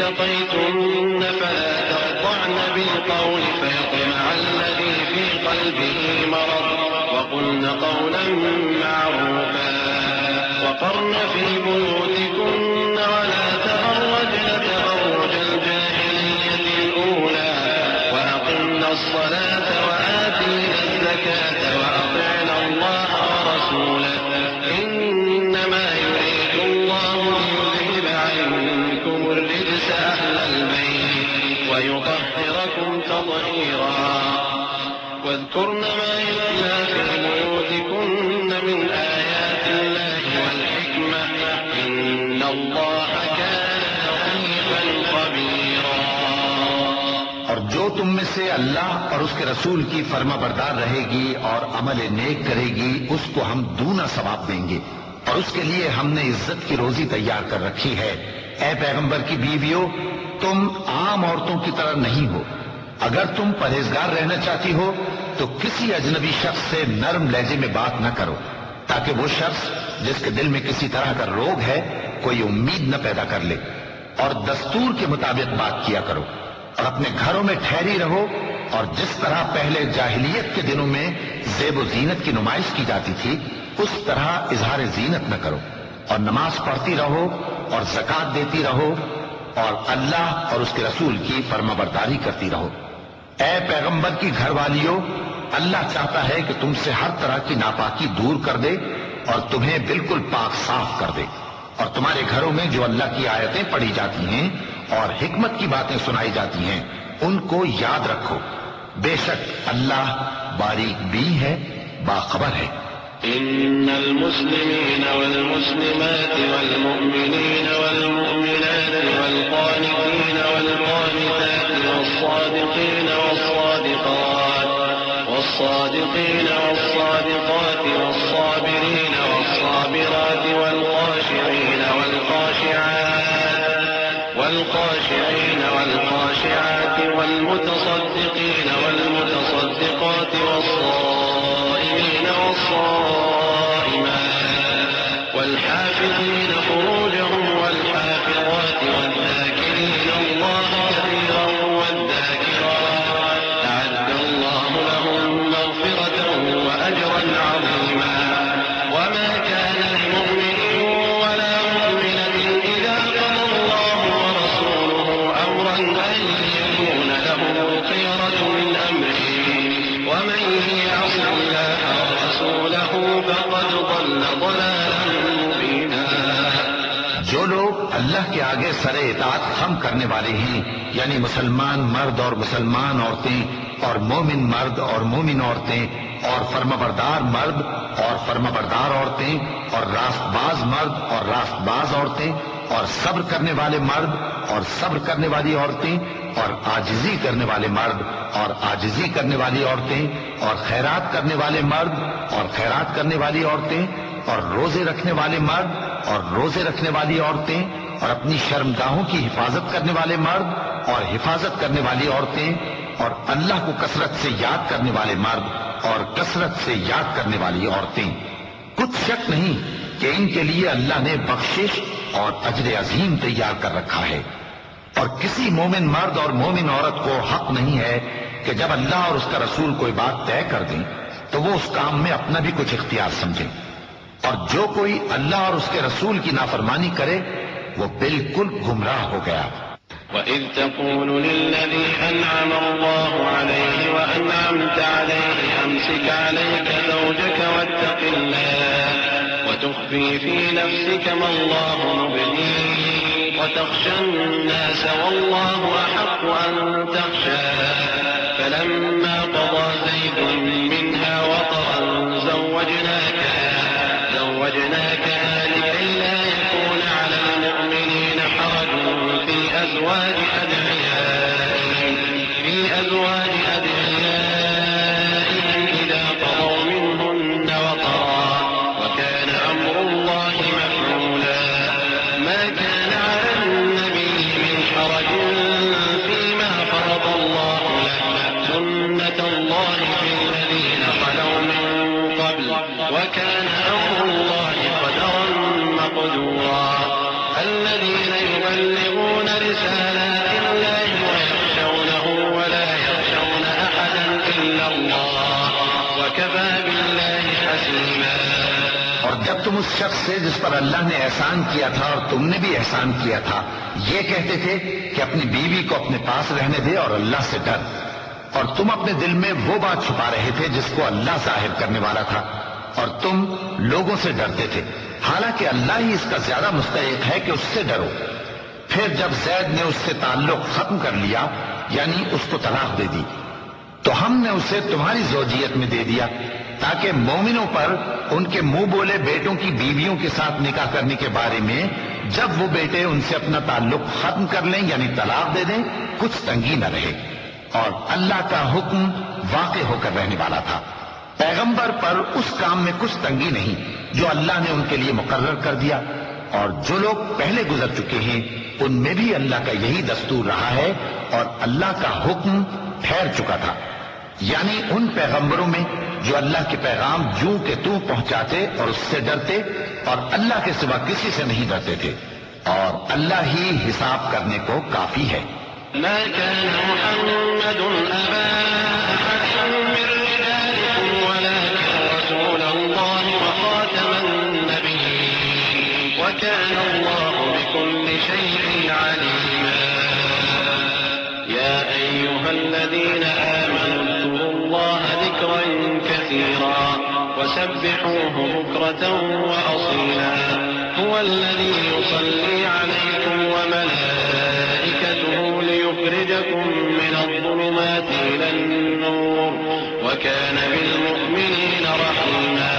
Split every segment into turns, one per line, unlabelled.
اتقيتن فلا تخضعن بالقول فيطمع الذي في قلبه مرض وقلن قولا معروفا وقرن في بيوتكن ولا تبرجن تبرج الجاهلية الأولى وأقمن الصلاة وآتينا الزكاة وأطعنا الله ورسوله إنما يريد الله ليذهب عنكم الرجس أهل البيت ويطهركم تطهيرا واذكرن ما يتلى في بيوتكن من آيات الله والحكمة إن الله كان لطيفا خبيرا.
اور جو تم میں سے اللہ اور اس کے رسول کی فرما بردار رہے گی اور عمل نیک کرے گی اس کو ہم دونا ثواب دیں گے اور اس کے لیے ہم نے عزت کی روزی تیار کر رکھی ہے. اے پیغمبر کی بیویوں تم عام عورتوں کی طرح نہیں ہو. اگر تم پرہیزگار رہنا چاہتی ہو تو کسی اجنبی شخص سے نرم لہجے میں بات نہ کرو تاکہ وہ شخص جس کے دل میں کسی طرح کا روگ ہے کوئی امید نہ پیدا کر لے. اور دستور کے مطابق بات کیا کرو اور اپنے گھروں میں ٹھہری رہو اور جس طرح پہلے جاہلیت کے دنوں میں زیب و زینت کی نمائش کی جاتی تھی اس طرح اظہار زینت نہ کرو اور نماز پڑھتی رہو اور زکوٰۃ دیتی رہو اور اللہ اور اس کے رسول کی فرما برداری کرتی رہو. اے پیغمبر کی گھر والیوں اللہ چاہتا ہے کہ تم سے ہر طرح کی ناپاکی دور کر دے اور تمہیں بالکل پاک صاف کر دے اور تمہارے گھروں میں جو اللہ کی آیتیں پڑھی جاتی ہیں اور حکمت کی باتیں سنائی جاتی ہیں ان کو یاد رکھو. بے شک اللہ باریک بین ہے باخبر ہے.
إن المسلمين والمسلمات والمؤمنين والمؤمنات والقانتين والقانتات والصادقين والصادقات والصادقين والصادقات والصابرين والصابرات والخاشعين والخاشعين والخاشعات والمتصدقين والمتصدقات والصائمين والصائمات والحافظين فروجهم والحافظات والذاكرين الله كثيرا والذاكرات أعد الله لهم مغفرة وأجرا عظيما. وما كان لمؤمن ولا مؤمنة إذا قضى الله ورسوله أمرا أن يكون لهم الخيرة من أمره ومن يعص الله ورسوله فقد ضل ضلالا مبينا.
جو لوگ اللہ کے آگے سر اطاعت خم کرنے والے ہیں یعنی مسلمان مرد اور مسلمان عورتیں اور مومن مرد اور مومن عورتیں اور فرمانبردار مرد اور فرمانبردار عورتیں اور راست باز مرد اور راست باز عورتیں اور صبر کرنے والے مرد اور صبر کرنے والی عورتیں اور عاجزی کرنے والے مرد اور عاجزی کرنے والی عورتیں اور خیرات کرنے والے مرد اور خیرات کرنے والی عورتیں اور روزے رکھنے والے مرد اور روزے رکھنے والی عورتیں اور اپنی شرمگاہوں کی حفاظت کرنے والے مرد اور حفاظت کرنے والی عورتیں اور اللہ کو کثرت سے یاد کرنے والے مرد اور کثرت سے یاد کرنے والی عورتیں. کچھ شک نہیں کہ ان کے لیے اللہ نے بخشش اور اجر عظیم تیار کر رکھا ہے. اور کسی مومن مرد اور مومن عورت کو حق نہیں ہے کہ جب اللہ اور اس کا رسول کوئی بات طے کر دیں تو وہ اس کام میں اپنا بھی کچھ اختیار سمجھیں. اور جو کوئی اللہ اور اس کے رسول کی نافرمانی کرے وہ بالکل گمراہ ہو گیا.
وَإِذْ تَقُولُ لِلَّذِي أَنْعَمَ اللَّهُ عَلَيْهِ وَأَنْعَمْتَ عَلَيْهِ أَمْسِكْ عَلَيْكَ زَوْجَكَ وَاتَّقِ اللَّهَ وَتُخْفِي فِي نَفْسِكَ مَا اللَّهُ مُبْدِيهِ وَتَخْشَى النَّاسَ وَاللَّهُ أَحَقُّ أَن تَخْشَاهُ فَلَمَّا قَضَى زَيْدٌ مِنْهَا وَطَرًا زَوَّجْنَاكَهَا لِكَيْ لَا يَكُونَ عَلَى الْمُؤْمِنِينَ حَرَجٌ في أزواج أدعيائهم إذا قضوا منهن وطرا وكان أمر الله مفعولا. ما كان على النبي من حرج فيما فرض الله له سنة الله
جب تم اس شخص سے جس پر اللہ نے احسان کیا تھا اور تم نے بھی احسان کیا تھا یہ کہتے تھے کہ اپنی بیوی کو اپنے پاس رہنے دے اور اللہ سے ڈر، اور تم اپنے دل میں وہ بات چھپا رہے تھے جس کو اللہ ظاہر کرنے والا تھا، اور تم لوگوں سے ڈرتے تھے، حالانکہ اللہ ہی اس کا زیادہ مستحق ہے کہ اس سے ڈرو۔ پھر جب زید نے اس سے تعلق ختم کر لیا یعنی اس کو طلاق دے دی تو ہم نے اسے تمہاری زوجیت میں دے دیا تاکہ مومنوں پر ان کے منہ بولے بیٹوں کی بیویوں کے ساتھ نکاح کرنے کے بارے میں جب وہ بیٹے ان سے اپنا تعلق ختم کر لیں یعنی طلاق دے دیں کچھ تنگی نہ رہے، اور اللہ کا حکم واقع ہو کر رہنے والا تھا۔ پیغمبر پر اس کام میں کچھ تنگی نہیں جو اللہ نے ان کے لیے مقرر کر دیا، اور جو لوگ پہلے گزر چکے ہیں ان میں بھی اللہ کا یہی دستور رہا ہے، اور اللہ کا حکم ٹھہر چکا تھا، یعنی ان پیغمبروں میں جو اللہ کے پیغام جوں کہ توں پہنچاتے اور اس سے ڈرتے اور اللہ کے سوا کسی سے نہیں ڈرتے تھے، اور اللہ ہی حساب کرنے کو کافی ہے۔
ما كان محمد أبا أحد من رجالكم ولكن رسول الله وخاتم النبيين وكان الله بكل شيء عليما يا أيها الذين آمنوا اذكروا الله ذكرا كثيرا وسبحوه بكرة وأصيلا هو الذي يصلي عليكم وملائكته ليخرجكم من الظلمات إلى النور وكان بالمؤمنين رحيما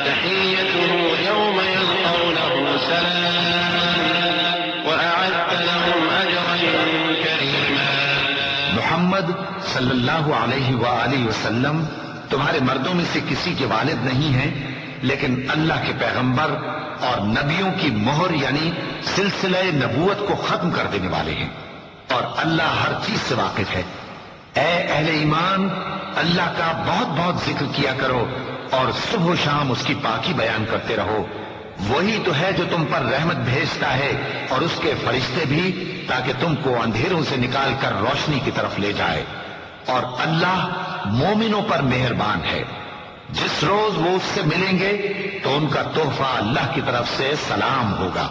تحيته يوم يلقونه سلام وأعد لهم أجرا كريما۔
محمد صلی اللہ علیہ وآلہ وسلم تمہارے مردوں میں سے کسی کے والد نہیں ہیں، لیکن اللہ کے پیغمبر اور نبیوں کی مہر یعنی سلسلہ نبوت کو ختم کر دینے والے ہیں، اور اللہ ہر چیز سے واقف ہے۔ اے اہل ایمان، اللہ کا بہت بہت ذکر کیا کرو اور صبح و شام اس کی پاکی بیان کرتے رہو، وہی تو ہے جو تم پر رحمت بھیجتا ہے اور اس کے فرشتے بھی، تاکہ تم کو اندھیروں سے نکال کر روشنی کی طرف لے جائے، اور اللہ مومنوں پر مہربان ہے۔ جس روز وہ اس سے ملیں گے تو ان کا تحفہ اللہ کی طرف سے سلام ہوگا،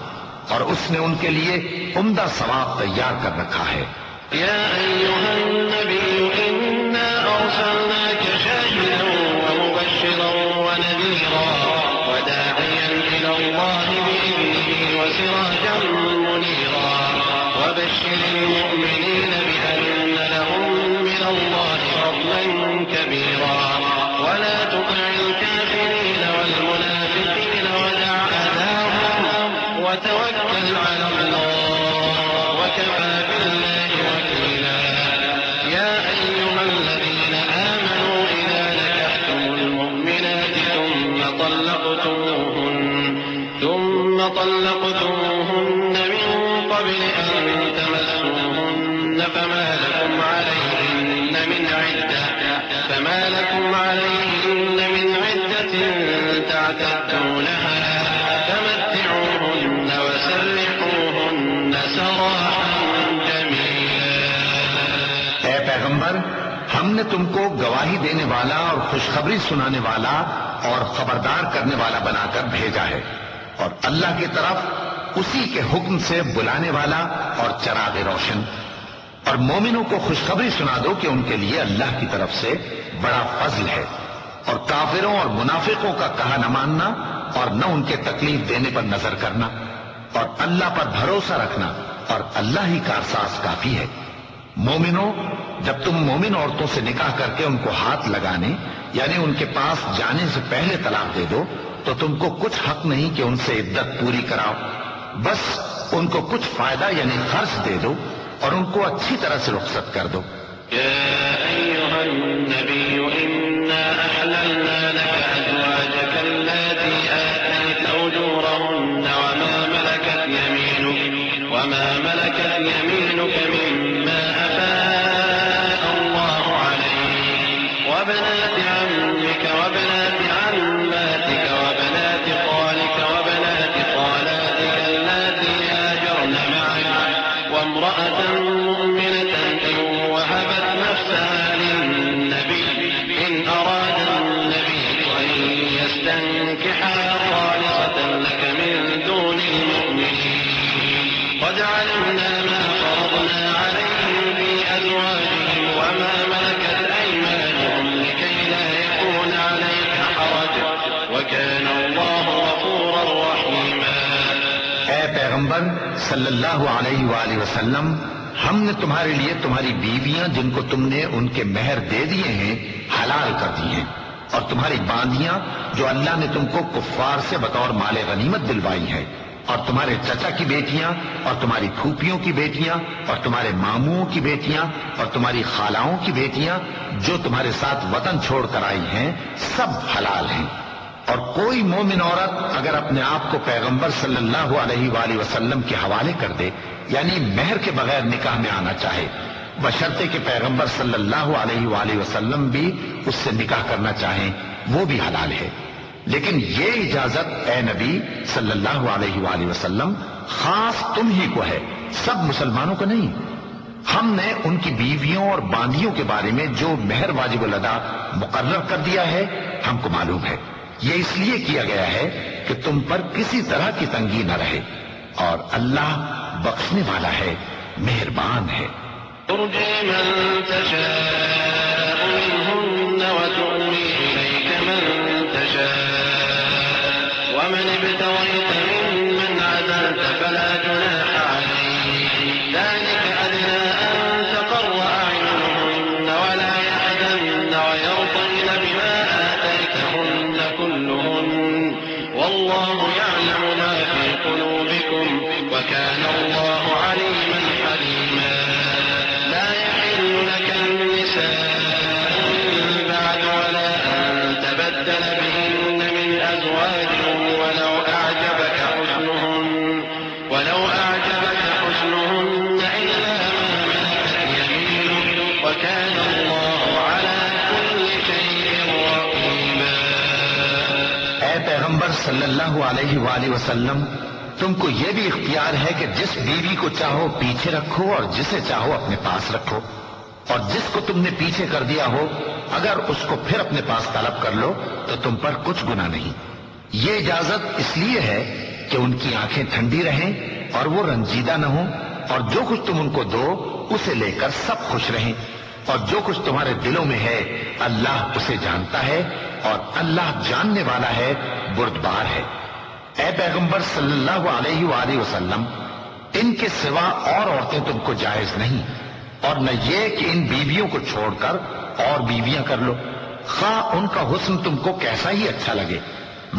اور اس نے ان کے لیے عمدہ ثواب تیار کر رکھا ہے۔
يا أيها النبي إنا أرسلناك شاهدا ومبشرا ونذيرا وداعيا إلى الله بإذنه وسراجا منيرا وبشر المؤمنين بأن لهم من الله فضلا كبيرا ولا تطع الكافرين والمنافقين ودع أذاهم وتوكل على الله وكفى بالله وكيلا يا أيها الذين آمنوا إذا نكحتم المؤمنات ثم طلقتموهن من قبل أن تمسوهن فما لكم عليهن من عدة تعتدونها فمتعوهن وسرحوهن سراحا جميلا۔
اے پیغمبر، ہم نے تم کو گواہی دینے والا اور خوشخبری سنانے والا اور خبردار کرنے والا بنا کر بھیجا ہے، اور اللہ کی طرف اسی کے حکم سے بلانے والا اور چراغ روشن، اور مومنوں کو خوشخبری سنا دو کہ ان کے لیے اللہ کی طرف سے بڑا فضل ہے، اور کافروں اور منافقوں کا کہا نہ ماننا اور نہ ان کے تکلیف دینے پر نظر کرنا، اور اللہ پر بھروسہ رکھنا، اور اللہ ہی کارساز کافی ہے۔ مومنوں، جب تم مومن عورتوں سے نکاح کر کے ان کو ہاتھ لگانے یعنی ان کے پاس جانے سے پہلے طلاق دے دو تو تم کو کچھ حق نہیں کہ ان سے عدت پوری کراؤ، بس ان کو کچھ فائدہ یعنی خرچ دے دو اور ان کو اچھی طرح سے رخصت کر دو۔
يا أيها النبي إنا أحللنا لك أزواجك اللاتي آتيت أجورهن وما ملكت يمينك مما أفاء الله عليك وبنات عمك وبنات عماتك وبنات خالك وبنات خالاتك اللاتي هاجرن معك وامرأة مؤمنة إن وهبت نفسها للنبي إن أراد النبي أن يستنكحها خالصة
پیغمبر صلی اللہ علیہ وآلہ وسلم، ہم نے تمہارے لیے تمہاری بیویاں جن کو تم نے ان کے مہر دے دیے ہیں حلال کر دی ہیں، اور تمہاری باندیاں جو اللہ نے تم کو کفار سے بطور مال غنیمت دلوائی ہیں، اور تمہارے چچا کی بیٹیاں اور تمہاری پھوپھیوں کی بیٹیاں اور تمہارے ماموں کی بیٹیاں اور تمہاری خالاؤں کی بیٹیاں جو تمہارے ساتھ وطن چھوڑ کر آئی ہیں، سب حلال ہیں۔ اور کوئی مومن عورت اگر اپنے آپ کو پیغمبر صلی اللہ علیہ وآلہ وسلم کے حوالے کر دے، یعنی مہر کے بغیر نکاح میں آنا چاہے، بشرطے کہ پیغمبر صلی اللہ علیہ وآلہ وسلم بھی اس سے نکاح کرنا چاہیں، وہ بھی حلال ہے۔ لیکن یہ اجازت اے نبی صلی اللہ علیہ وآلہ وسلم خاص تم ہی کو ہے، سب مسلمانوں کو نہیں۔ ہم نے ان کی بیویوں اور باندیوں کے بارے میں جو مہر واجب الادا مقرر کر دیا ہے ہم کو معلوم ہے، یہ اس لیے کیا گیا ہے کہ تم پر کسی طرح کی تنگی نہ رہے، اور اللہ بخشنے والا ہے، مہربان ہے۔
ترجي من تشاء منهن وتؤوي إليك من تشاء ومن ابتغيت ممن عزلت فلا جناح عليك ذلك أدنى أن تقر أعينهن ولا يحزن ويرضين بما آتيتهن كلهن والله يعلم ما في قلوبكم وكان الله عليما حليما لا يحل لك النساء من بعد ولا أن تبدل بهن من أزواج ولو أعجبك حسنهن إلا ما ملكت يمينك وكان الله على كل شيء رقيبا۔
اے پیغمبر صلی اللہ علیہ وآلہ وسلم، تم کو یہ بھی اختیار ہے کہ جس بیوی کو چاہو پیچھے رکھو اور جسے چاہو اپنے پاس رکھو، اور جس کو تم نے پیچھے کر دیا ہو اگر اس کو پھر اپنے پاس طلب کر لو تو تم پر کچھ گناہ نہیں۔ یہ اجازت اس لیے ہے کہ ان کی آنکھیں ٹھنڈی رہیں اور وہ رنجیدہ نہ ہوں، اور جو کچھ تم ان کو دو اسے لے کر سب خوش رہیں، اور جو کچھ تمہارے دلوں میں ہے اللہ اسے جانتا ہے، اور اللہ جاننے والا ہے، بردبار ہے۔ اے پیغمبر صلی اللہ علیہ وآلہ وسلم، ان کے سوا اور عورتیں تم کو جائز نہیں، اور نہ یہ کہ ان بیویوں کو چھوڑ کر اور بیویاں کر لو، خواہ ان کا حسن تم کو کیسا ہی اچھا لگے،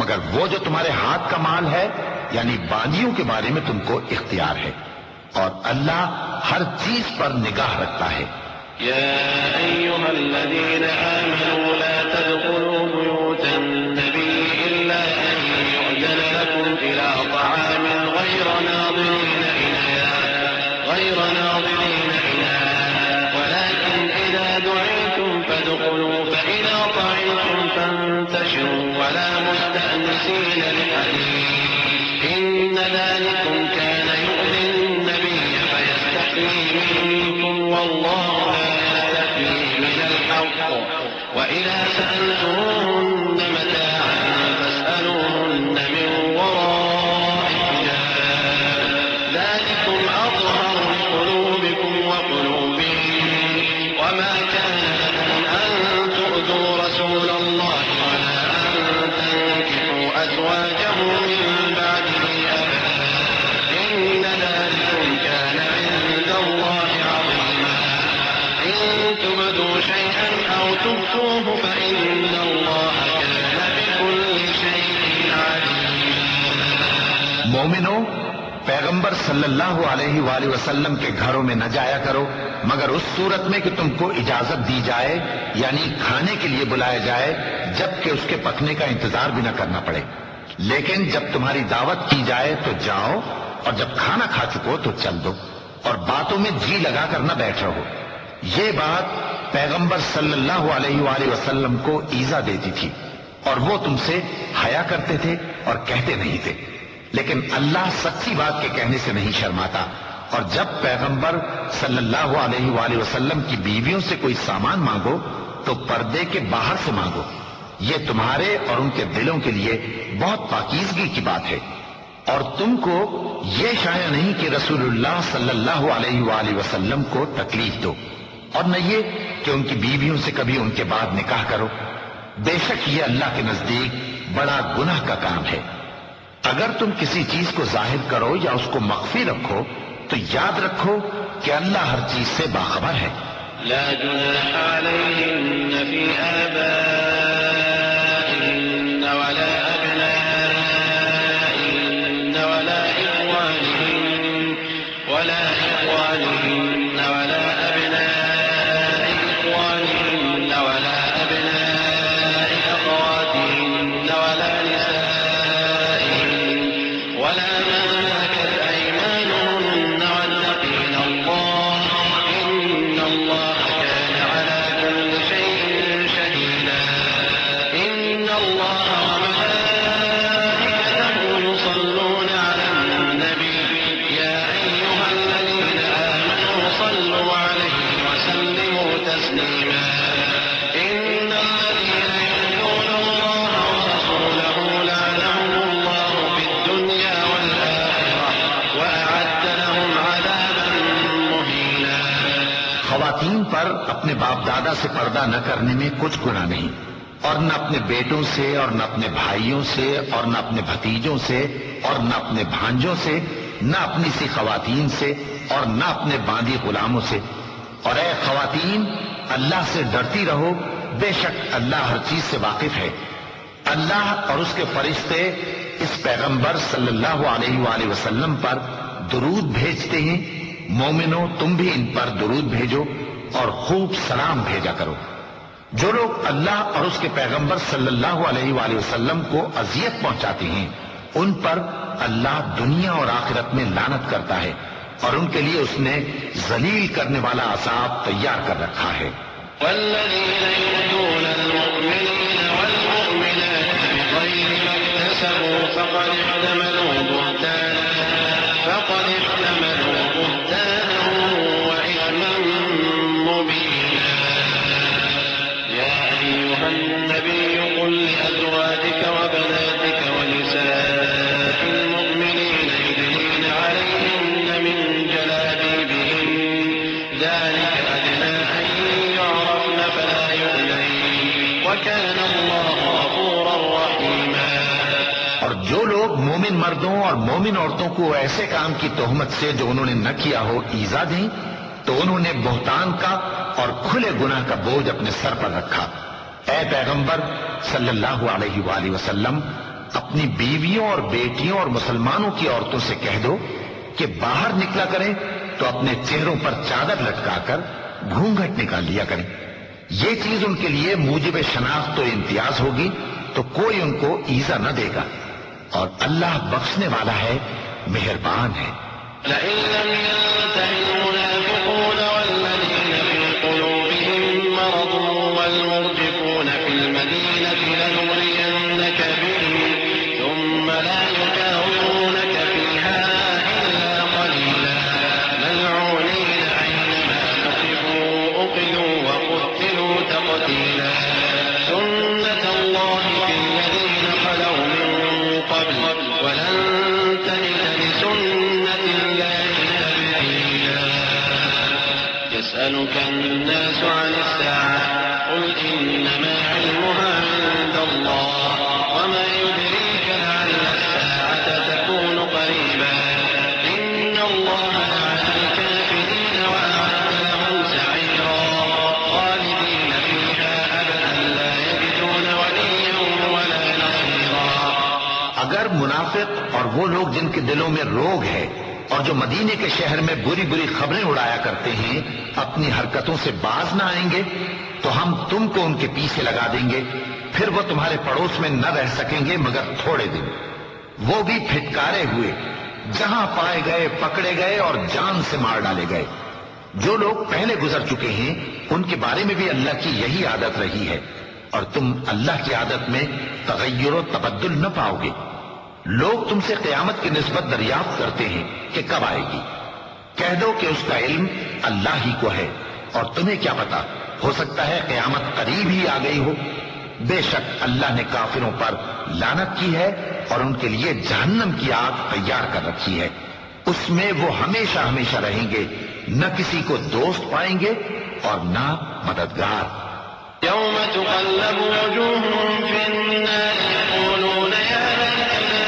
مگر وہ جو تمہارے ہاتھ کا مال ہے یعنی باندیوں کے بارے میں تم کو اختیار ہے، اور اللہ ہر چیز پر نگاہ رکھتا ہے۔
يا أيها الذين آمنوا لا تدخلوا بيوت النبي إلا أن يؤذن لكم إلى طعام غير ناظرين إناه ولكن إذا دعيتم فادخلوا فإذا طعمتم فانتشروا ولا مستأنسين لحديث إن ذلكم كان يؤذي النبي فيستحيي منكم والله لا يستحيي من الحق وإذا سألتموهن متاعا فاسألوهن من وراء حجاب ذلكم أطهر لقلوبكم وقلوبهم وما كان لكم أن تؤذوا رسول الله ولا أن تنكحوا أزواجه من بعده أبدا إن ذلكم كان عند الله عظيما إن تبدوا شيئا أو تخفوه فإن الله كان بكل شيء عليما۔
مومنو، پیغمبر صلی اللہ علیہ وآلہ وسلم کے گھروں میں نہ جایا کرو مگر اس صورت میں کہ تم کو اجازت دی جائے، یعنی کھانے کے لیے بلایا جائے جب کہ اس کے پکنے کا انتظار بھی نہ کرنا پڑے، لیکن جب تمہاری دعوت کی جائے تو جاؤ، اور جب کھانا کھا چکو تو چل دو، اور باتوں میں جی لگا کر نہ بیٹھ رہو۔ یہ بات پیغمبر صلی اللہ علیہ وآلہ وسلم کو ایذا دیتی تھی، اور وہ تم سے حیا کرتے تھے اور کہتے نہیں تھے، لیکن اللہ سچی بات کے کہنے سے نہیں شرماتا، اور جب پیغمبر صلی اللہ علیہ وآلہ وسلم کی بیویوں سے کوئی سامان مانگو تو پردے کے باہر سے مانگو، یہ تمہارے اور ان کے دلوں کے لیے بہت پاکیزگی کی بات ہے۔ اور تم کو یہ شایع نہیں کہ رسول اللہ صلی اللہ علیہ وآلہ وسلم کو تکلیف دو، اور نہ یہ کہ ان کی بیویوں سے کبھی ان کے بعد نکاح کرو، بے شک یہ اللہ کے نزدیک بڑا گناہ کا کام ہے۔ اگر تم کسی چیز کو ظاہر کرو یا اس کو مخفی رکھو تو یاد رکھو کہ اللہ ہر چیز سے باخبر ہے۔
لا جناح عليهن في آبائهن ولا أبنائهن ولا إخوانهن ولا أبناء إخوانهن ولا أبناء أخواتهن ولا نسائهن ولا ما ملكت أيمانهن واتقين الله إن الله كان على كل شيء شهيدا إن الله وملائكته يصلون على النبي يا أيها الذين آمنوا صلوا عليه وسلموا تسليما إن الذين يؤذون الله ورسوله لعنهم الله في الدنيا والآخرة وأعد لهم عذابا مهينا۔
خواتین پر اپنے باپ دادا سے پردہ نہ کرنے میں کچھ گناہ نہیں، اور نہ اپنے بیٹوں سے اور نہ اپنے بھائیوں سے اور نہ اپنے بھتیجوں سے اور نہ اپنے بھانجوں سے، نہ اپنی سی خواتین سے اور نہ اپنے باندی غلاموں سے۔ اور اے خواتین، اللہ سے ڈرتی رہو، بے شک اللہ ہر چیز سے واقف ہے۔ اللہ اور اس کے فرشتے اس پیغمبر صلی اللہ علیہ وآلہ وسلم پر درود بھیجتے ہیں۔ مومنو، تم بھی ان پر درود بھیجو اور خوب سلام بھیجا کرو۔ جو لوگ اللہ اور اس کے پیغمبر صلی اللہ علیہ وآلہ وسلم کو اذیت پہنچاتے ہیں ان پر اللہ دنیا اور آخرت میں لعنت کرتا ہے، اور ان کے لیے اس نے ذلیل کرنے والا عذاب تیار کر رکھا ہے۔
والذين يؤذون المؤمنين والمؤمنات بغير ما اكتسبوا فقد احتملوا بهتانا وإثما مبينا يا أيها النبي قل لأزواجك وبناتك ونساء المؤمنين يدنين عليهن من جلابيبهن ذلك أدنى أن يعرفن فلا يؤذين وكان الله غفورا رحيما۔
اور جو لوگ مومن مردوں اور مومن عورتوں کو ایسے کام کی تہمت سے جو انہوں نے نہ کیا ہو ایذا دیں تو انہوں نے بہتان کا اور کھلے گناہ کا بوجھ اپنے سر پر رکھا۔ اے پیغمبر صلی اللہ علیہ وآلہ وسلم، اپنی بیویوں اور بیٹیوں اور مسلمانوں کی عورتوں سے کہہ دو کہ باہر نکلا کریں تو اپنے چہروں پر چادر لٹکا کر گھونگھٹ نکال لیا کریں۔ یہ چیز ان کے لیے موجب شناخت و امتیاز ہوگی تو کوئی ان کو ایذا نہ دے گا، اور اللہ بخشنے والا ہے، مہربان ہے۔
لئن لم ينته المنافقون والذين في قلوبهم مرض والمرجفون في المدينة لنغرينك بهم ثم لا يجاورونك فيها إلا قليلا ملعونين أينما ثقفوا أخذوا وقتلوا تقتيلا سنة الله في الذين خلوا من قبل ولن تجد لسنة الله تبديلا يسألك الناس عن الساعة قل إنما علمها عند الله وما يدريك لعل الساعة تكون قريبا إن الله لعن الكافرين وأعد لهم سعيرا خالدين فيها أبدا لا يجدون وليا ولا نصيرا۔
اگر منافق اور وہ لوگ جن کے دلوں میں روگ ہے اور جو مدینے کے شہر میں بری بری خبریں اڑایا کرتے ہیں اپنی حرکتوں سے باز نہ آئیں گے تو ہم تم کو ان کے پیچھے لگا دیں گے، پھر وہ تمہارے پڑوس میں نہ رہ سکیں گے مگر تھوڑے دن، وہ بھی پھٹکارے ہوئے، جہاں پائے گئے پکڑے گئے اور جان سے مار ڈالے گئے۔ جو لوگ پہلے گزر چکے ہیں ان کے بارے میں بھی اللہ کی یہی عادت رہی ہے، اور تم اللہ کی عادت میں تغیر و تبدل نہ پاؤ گے۔ لوگ تم سے قیامت کی نسبت دریافت کرتے ہیں کہ کب آئے گی، کہہ دو کہ اس کا علم اللہ ہی کو ہے، اور تمہیں کیا پتا، ہو سکتا ہے قیامت قریب ہی آ گئی ہو۔ بے شک اللہ نے کافروں پر لعنت کی ہے اور ان کے لیے جہنم کی آگ تیار کر رکھی ہے، اس میں وہ ہمیشہ ہمیشہ رہیں گے، نہ کسی کو دوست پائیں گے اور نہ مددگار۔
يوم تقلب وجوههم في النار يقولون يا ليتنا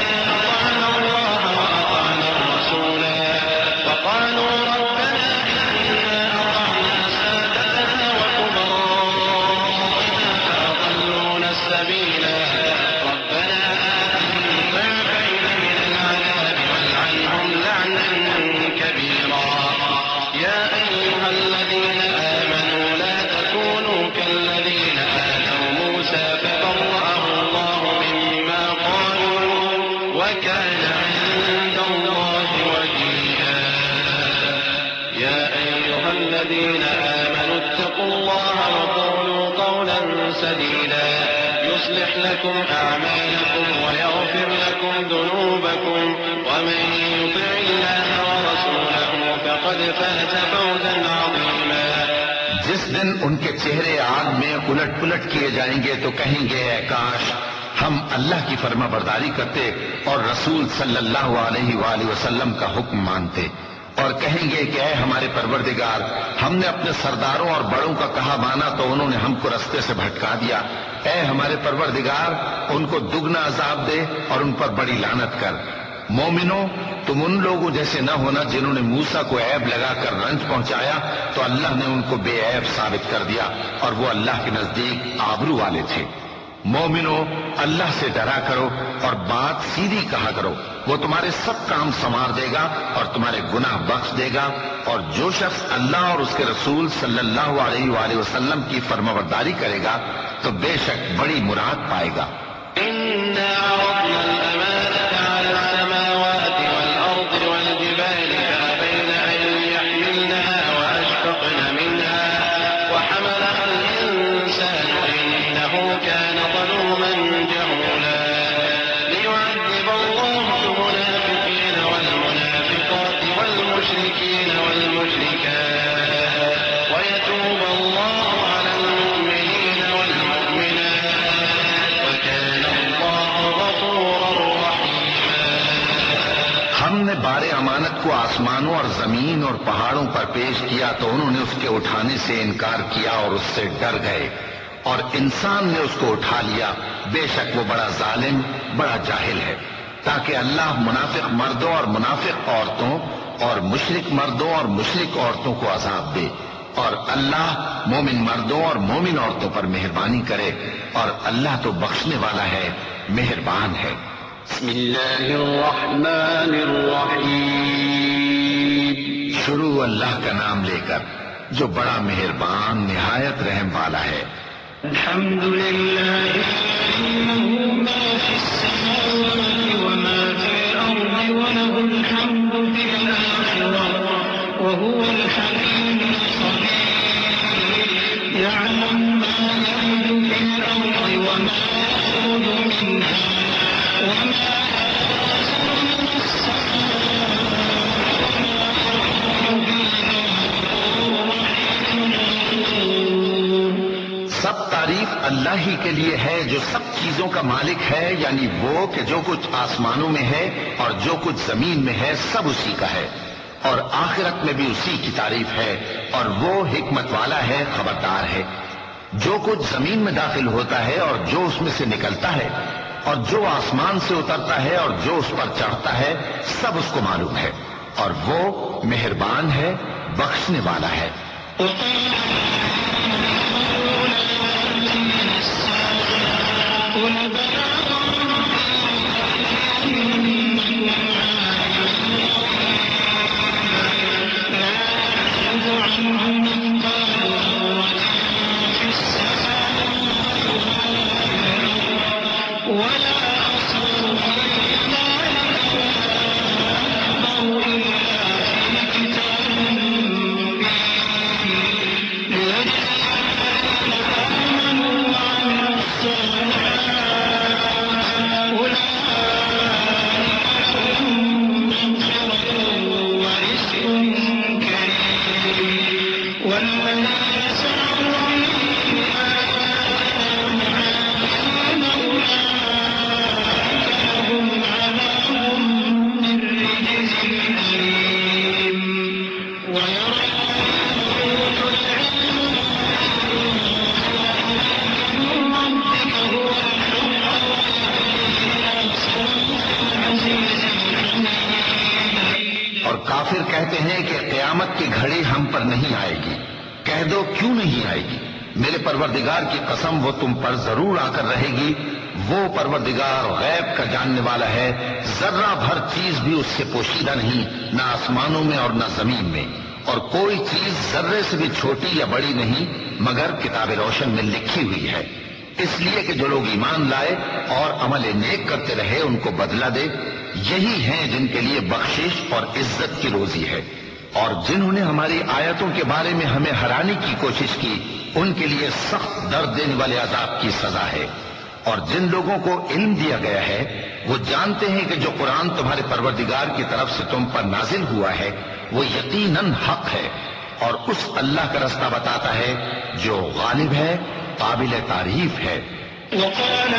سبيلا ربنا آتهم ضعفين من العذاب والعنهم لعنا كبيرا يا أيها الذين آمنوا لا تكونوا كالذين آذوا موسى فبرأه الله مما قالوا وكان عند الله وجيها يا أيها الذين آمنوا اتقوا الله وقولوا قولا سديدا يصلح لكم أعمالكم ويغفر لكم ذنوبكم ومن يطع الله ورسوله فقد فاز فوزا عظيما
جس دن ان کے چہرے آگ میں الٹ پلٹ کیے جائیں گے تو کہیں گے اے کاش ہم اللہ کی فرما برداری کرتے اور رسول صلی اللہ علیہ وآلہ وسلم کا حکم مانتے، اور کہیں گے کہ اے ہمارے پروردگار ہم نے اپنے سرداروں اور بڑوں کا کہا مانا تو انہوں نے ہم کو رستے سے بھٹکا دیا، اے ہمارے پروردگار ان کو دگنا عذاب دے اور ان پر بڑی لعنت کر۔ مومنوں تم ان لوگوں جیسے نہ ہونا جنہوں نے موسیٰ کو عیب لگا کر رنج پہنچایا تو اللہ نے ان کو بے عیب ثابت کر دیا اور وہ اللہ کے نزدیک آبرو والے تھے۔ مومنوں اللہ سے ڈرا کرو اور بات سیدھی کہا کرو، وہ تمہارے سب کام سنوار دے گا اور تمہارے گناہ بخش دے گا، اور جو شخص اللہ اور اس کے رسول صلی اللہ علیہ وآلہ وسلم کی فرمانبرداری کرے گا تو بے شک بڑی مراد پائے گا۔
إنا عرضنا الأمانة على السماوات والأرض والجبال فأبين أن يحملنها وأشفقن منها وحملها الإنسان إنه كان ظلوما جهولا ليعذب الله المنافقين والمنافقات والمشركين والمشركات ويتوب الله على المؤمنين والمؤمنات وكان الله غفورا رحيما
ہم نے بار امانت کو آسمانوں اور زمین اور پہاڑوں پر پیش کیا تو انہوں نے اس کے اٹھانے سے انکار کیا اور اس سے ڈر گئے، اور انسان نے اس کو اٹھا لیا، بے شک وہ بڑا ظالم بڑا جاہل ہے، تاکہ اللہ منافق مردوں اور منافق عورتوں اور مشرک مردوں اور مشرک عورتوں کو عذاب دے، اور اللہ مومن مردوں اور مومن عورتوں پر مہربانی کرے، اور اللہ تو بخشنے والا ہے مہربان ہے۔
بسم اللہ الرحمن الرحیم
شروع اللہ کا نام لے کر جو بڑا مہربان نہایت رحم والا ہے۔
الحمد للہ له ما في السماوات وما في الأرض وله الحمد في الآخرة وهو الحكيم الخبير يعلم ما يلج في الأرض وما يخرج منها وما ينزل من السماء
سب تعریف اللہ ہی کے لیے ہے جو سب چیزوں کا مالک ہے، یعنی وہ کہ جو کچھ آسمانوں میں ہے اور جو کچھ زمین میں ہے سب اسی کا ہے، اور آخرت میں بھی اسی کی تعریف ہے، اور وہ حکمت والا ہے خبردار ہے۔ جو کچھ زمین میں داخل ہوتا ہے اور جو اس میں سے نکلتا ہے اور جو آسمان سے اترتا ہے اور جو اس پر چڑھتا ہے سب اس کو معلوم ہے، اور وہ مہربان ہے بخشنے والا ہے۔ کافر کہتے ہیں کہ قیامت کی گھڑی ہم پر نہیں آئے گی، کہہ دو کیوں نہیں آئے گی؟ میرے پروردگار کی قسم وہ تم پر ضرور آ کر رہے گی، وہ پروردگار غیب کا جاننے والا ہے، ذرہ بھر چیز بھی اس سے پوشیدہ نہیں، نہ آسمانوں میں اور نہ زمین میں، اور کوئی چیز ذرے سے بھی چھوٹی یا بڑی نہیں مگر کتاب روشن میں لکھی ہوئی ہے، اس لیے کہ جو لوگ ایمان لائے اور عمل نیک کرتے رہے ان کو بدلہ دے، یہی ہیں جن کے لیے بخشش اور عزت کی روزی ہے، اور جنہوں نے ہماری آیتوں کے بارے میں ہمیں ہرانے کی کوشش کی ان کے لیے سخت درد دینے والے عذاب کی سزا ہے۔ اور جن لوگوں کو علم دیا گیا ہے وہ جانتے ہیں کہ جو قرآن تمہارے پروردگار کی طرف سے تم پر نازل ہوا ہے وہ یقیناً حق ہے، اور اس اللہ کا رستہ بتاتا ہے جو غالب ہے، قابل تعریف ہے۔
وقال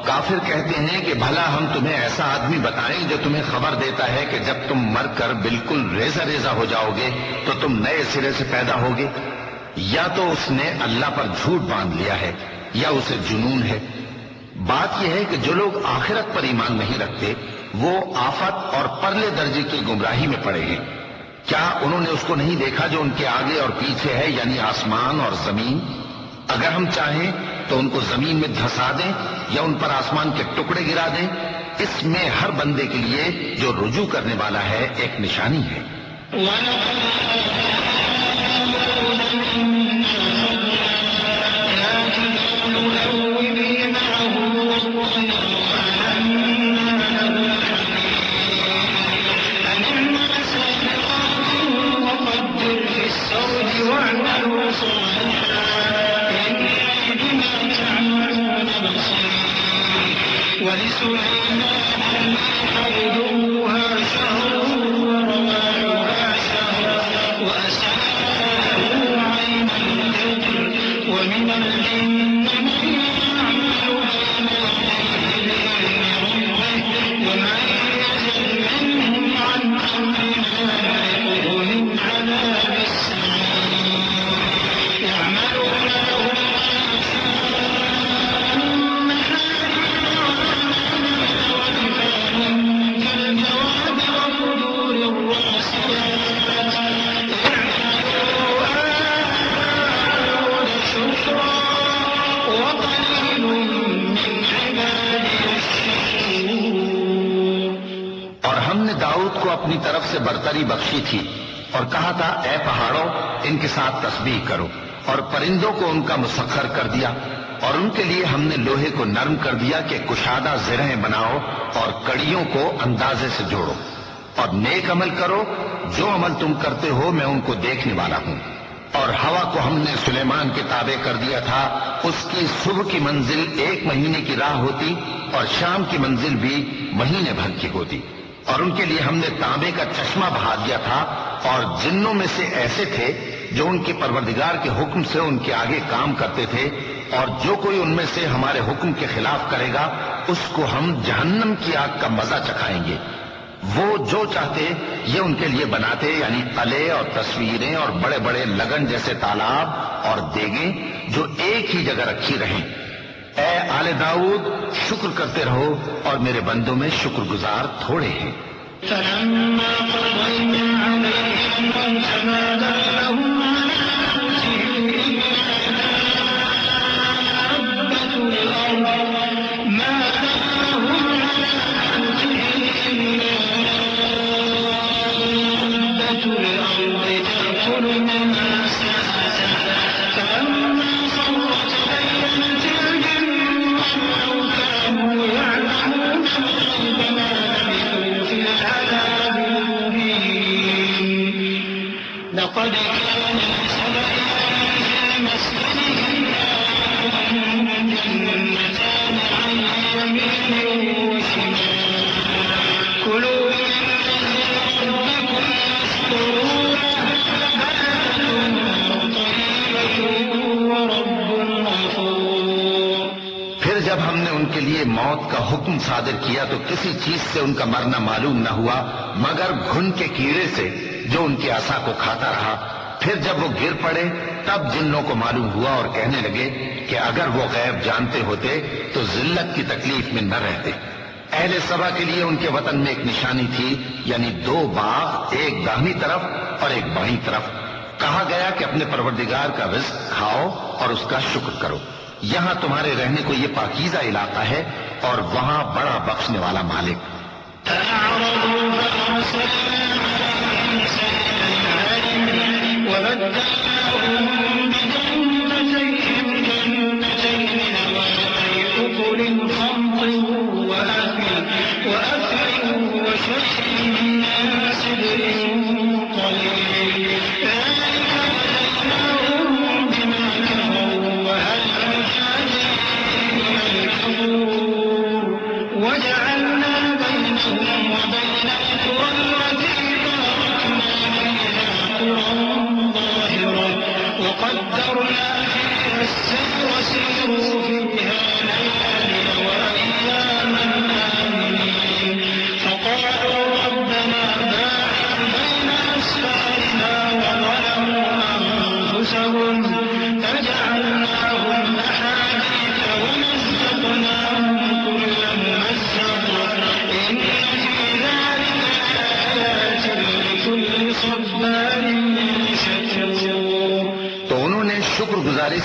کافر کہتے ہیں کہ بھلا ہم تمہیں ایسا آدمی بتائیں جو تمہیں خبر دیتا ہے کہ جب تم مر کر بالکل ریزہ ریزہ ہو جاؤ گے تو تم نئے سرے سے پیدا ہوگے، یا تو اس نے اللہ پر جھوٹ باندھ لیا ہے یا اسے جنون ہے۔ بات یہ ہے کہ جو لوگ آخرت پر ایمان نہیں رکھتے وہ آفت اور پرلے درجے کی گمراہی میں پڑے ہیں۔ کیا انہوں نے اس کو نہیں دیکھا جو ان کے آگے اور پیچھے ہے، یعنی آسمان اور زمین؟ اگر ہم چاہیں تو ان کو زمین میں دھسا دیں یا ان پر آسمان کے ٹکڑے گرا دیں، اس میں ہر بندے کے لیے جو رجوع کرنے والا ہے ایک نشانی ہے۔ اپنی طرف سے برتری بخشی تھی اور کہا تھا اے پہاڑوں ان کے ساتھ تسبیح کرو، اور پرندوں کو ان کا مسخر کر دیا، اور ان کے لیے ہم نے لوہے کو نرم کر دیا کہ کشادہ زرہیں بناؤ اور کڑیوں کو اندازے سے جوڑو، اور نیک عمل کرو، جو عمل تم کرتے ہو میں ان کو دیکھنے والا ہوں۔ اور ہوا کو ہم نے سلیمان کے تابع کر دیا تھا، اس کی صبح کی منزل 1 مہینے کی راہ ہوتی اور شام کی منزل بھی مہینے بھر کی ہوتی، اور ان کے لیے ہم نے تانبے کا چشمہ بہا دیا تھا، اور جنوں میں سے ایسے تھے جو ان کے پروردگار کے حکم سے ان کے آگے کام کرتے تھے، اور جو کوئی ان میں سے ہمارے حکم کے خلاف کرے گا اس کو ہم جہنم کی آگ کا مزہ چکھائیں گے۔ وہ جو چاہتے یہ ان کے لیے بناتے، یعنی قلعے اور تصویریں اور بڑے بڑے لگن جیسے تالاب اور دیگیں جو ایک ہی جگہ رکھی رہیں۔ اے آل داؤد شکر کرتے رہو، اور میرے بندوں میں شکر گزار تھوڑے ہیں۔
فلما قضينا عليه الموت ما دلهم على موته دابة الأرض ما دلهم على موته دابة الأرض تأكل من سأته فلما
جب ہم نے ان کے لیے موت کا حکم صادر کیا تو کسی چیز سے ان کا مرنا معلوم نہ ہوا مگر گھن کے کیڑے سے جو ان کے عصا کو کھاتا رہا. پھر جب وہ گر پڑے تب جنوں کو معلوم ہوا اور کہنے لگے کہ اگر وہ غیب جانتے ہوتے تو ذلت کی تکلیف میں نہ رہتے. اہل سبا کے لیے ان کے وطن میں ایک نشانی تھی، یعنی 2 باغ، ایک داہنی طرف اور ایک بائیں طرف. کہا گیا کہ اپنے پروردگار کا رزق کھاؤ اور اس کا شکر کرو. یہاں تمہارے رہنے کو یہ پاکیزہ علاقہ ہے اور وہاں بڑا بخشنے والا مالک.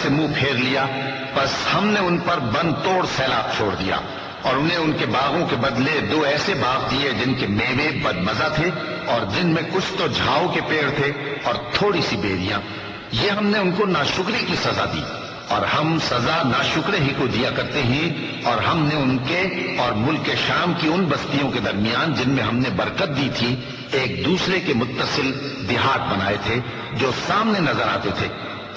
سے منہ پھیر لیا، پس ہم نے ان پر بند توڑ سیلاب چھوڑ دیا اور انہیں ان کے باغوں کے بدلے 2 ایسے باغ دیے جن کے میوے بدمزہ تھے اور جن میں کچھ تو جھاؤ کے پیڑ تھے اور تھوڑی سی بیریاں. یہ ہم نے ان کو ناشکری کی سزا دی اور ہم سزا ناشکرے ہی کو دیا کرتے ہیں. اور ہم نے ان کے اور ملک شام کی ان بستیوں کے درمیان جن میں ہم نے برکت دی تھی ایک دوسرے کے متصل دیہات بنائے تھے جو سامنے نظر آتے تھے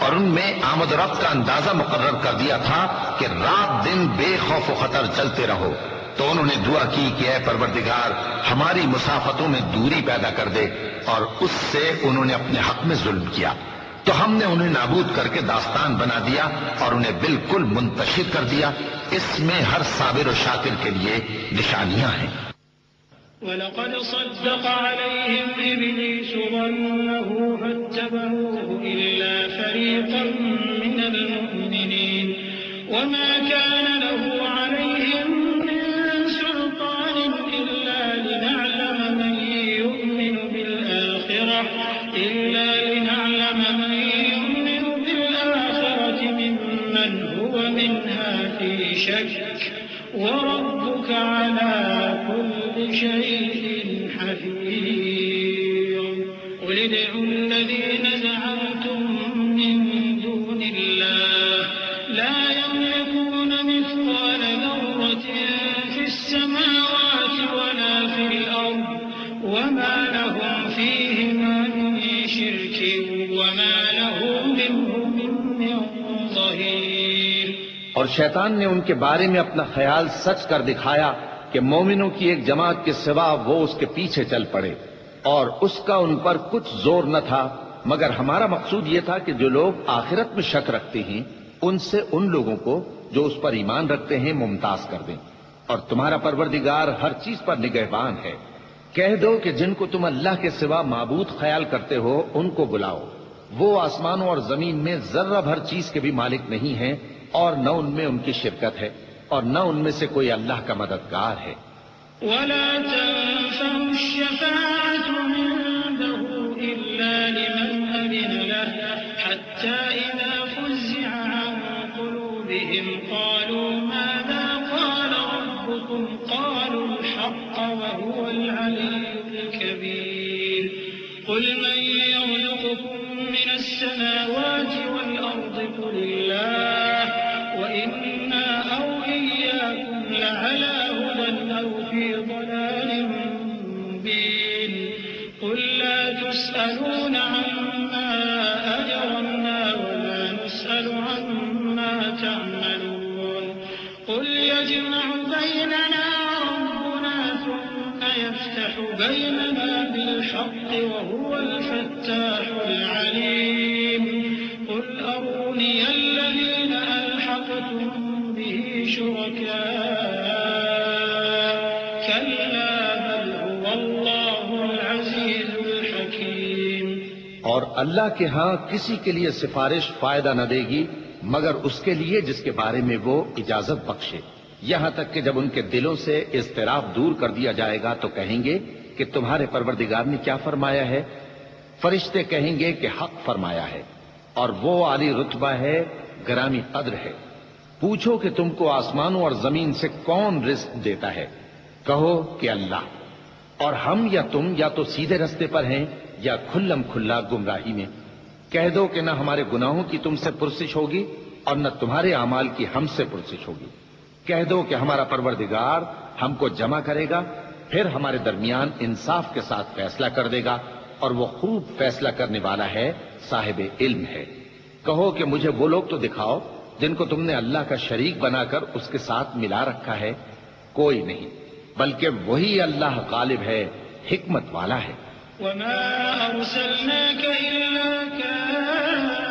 اور ان میں آمد و رفت کا اندازہ مقرر کر دیا تھا کہ رات دن بے خوف و خطر چلتے رہو. تو انہوں نے دعا کی کہ اے پروردگار ہماری مسافتوں میں دوری پیدا کر دے، اور اس سے انہوں نے اپنے حق میں ظلم کیا. تو ہم نے انہیں نابود کر کے داستان بنا دیا اور انہیں بالکل منتشر کر دیا. اس میں ہر صابر و شاکر کے لیے نشانیاں ہیں.
وَلَقَدْ صَدَّقَ عَلَيْهِمْ إِبْلِيسُ ظَنَّهُ فَاتَّبَعُوهُ إِلَّا فَرِيقًا مِّنَ الْمُؤْمِنِينَ وَمَا كَانَ لَهُ عَلَيْهِمْ مِن سُلْطَانٍ إِلَّا لِنَعْلَمَ مَن يُؤْمِنُ بِالْآخِرَةِ مِمَّنْ هُوَ مِنْهَا فِي شَكٍّ وَرَبُّكَ عَلَىٰ كُلِّ شَيْءٍ حَفِيظٌ. قُلِ ادْعُوا الَّذِينَ زَعَمْتُم مِّن دُونِ اللَّهِ لَا يَمْلِكُونَ مِثْقَالَ ذَرَّةٍ فِي السَّمَاوَاتِ وَلَا فِي الْأَرْضِ وَمَا لَهُمْ فِيهِمَا مِن شِرْكٍ وَمَا لَهُ مِنْهُم مِّن ظَهِيرٍ.
اور شیطان نے ان کے بارے میں اپنا خیال سچ کر دکھایا کہ مومنوں کی ایک جماعت کے سوا وہ اس کے پیچھے چل پڑے، اور اس کا ان پر کچھ زور نہ تھا، مگر ہمارا مقصود یہ تھا کہ جو لوگ آخرت میں شک رکھتے ہیں ان سے ان لوگوں کو جو اس پر ایمان رکھتے ہیں ممتاز کر دیں. اور تمہارا پروردگار ہر چیز پر نگہبان ہے. کہہ دو کہ جن کو تم اللہ کے سوا معبود خیال کرتے ہو ان کو بلاؤ. وہ آسمانوں اور زمین میں ذرہ بھر چیز کے بھی مالک نہیں ہیں، اور نہ ان میں ان کی شرکت ہے اور نہ ان میں سے کوئی اللہ کا مددگار ہے.
وَلَا تَنفَعُ الشَّفَاعَةُ عِندَهُ إِلَّا لِمَنْ أَذِنَ لَهُ حَتَّى إِذَا فُزِّعَ عَن قُلُوبِهِمْ قَالُوا مَاذَا قَالَ رَبُّكُمْ قَالُوا الْحَقَّ وَهُوَ الْعَلِيُّ الْكَبِيرُ. قُلْ مَن يَرْزُقُكُم مِّنَ السَّمَاوَاتِ وَالْأَرْضِ قُلِ اللَّهُ وَإِنَّا أَوْ إِيَّاكُمْ لَعَلَىٰ هُدًى أَوْ فِي ضَلَالٍ مُّبِينٍ. قُل لَّا تُسْأَلُونَ عَمَّا أَجْرَمْنَا وَلَا نُسْأَلُ عَمَّا تَعْمَلُونَ. قُلْ يَجْمَعُ بَيْنَنَا رَبُّنَا ثُمَّ يَفْتَحُ بَيْنَنَا بِالْحَقِّ وَهُوَ الْفَتَّاحُ الْعَلِيمُ. قُلْ أَرُونِيَ الَّذِينَ أَلْحَقْتُم به شركاء كلا بل هو الله العزيز الحكيم.
اور اللہ کے ہاں کسی کے لیے سفارش فائدہ نہ دے گی مگر اس کے لیے جس کے بارے میں وہ اجازت بخشے، یہاں تک کہ جب ان کے دلوں سے اضطراب دور کر دیا جائے گا تو کہیں گے کہ تمہارے پروردگار نے کیا فرمایا ہے؟ فرشتے کہیں گے کہ حق فرمایا ہے، اور وہ عالی رتبہ ہے، گرامی قدر ہے. پوچھو کہ تم کو آسمانوں اور زمین سے کون رزق دیتا ہے؟ کہو کہ اللہ. اور ہم یا تم یا تو سیدھے رستے پر ہیں یا کھلم کھلا گمراہی میں. کہہ دو کہ نہ ہمارے گناہوں کی تم سے پرسش ہوگی اور نہ تمہارے اعمال کی ہم سے پرسش ہوگی. کہہ دو کہ ہمارا پروردگار ہم کو جمع کرے گا، پھر ہمارے درمیان انصاف کے ساتھ فیصلہ کر دے گا، اور وہ خوب فیصلہ کرنے والا ہے، صاحب علم ہے. کہو کہ مجھے وہ لوگ تو دکھاؤ جن کو تم نے اللہ کا شریک بنا کر اس کے ساتھ ملا رکھا ہے. کوئی نہیں، بلکہ وہی اللہ غالب ہے، حکمت والا ہے.
وما أرسلناك إلا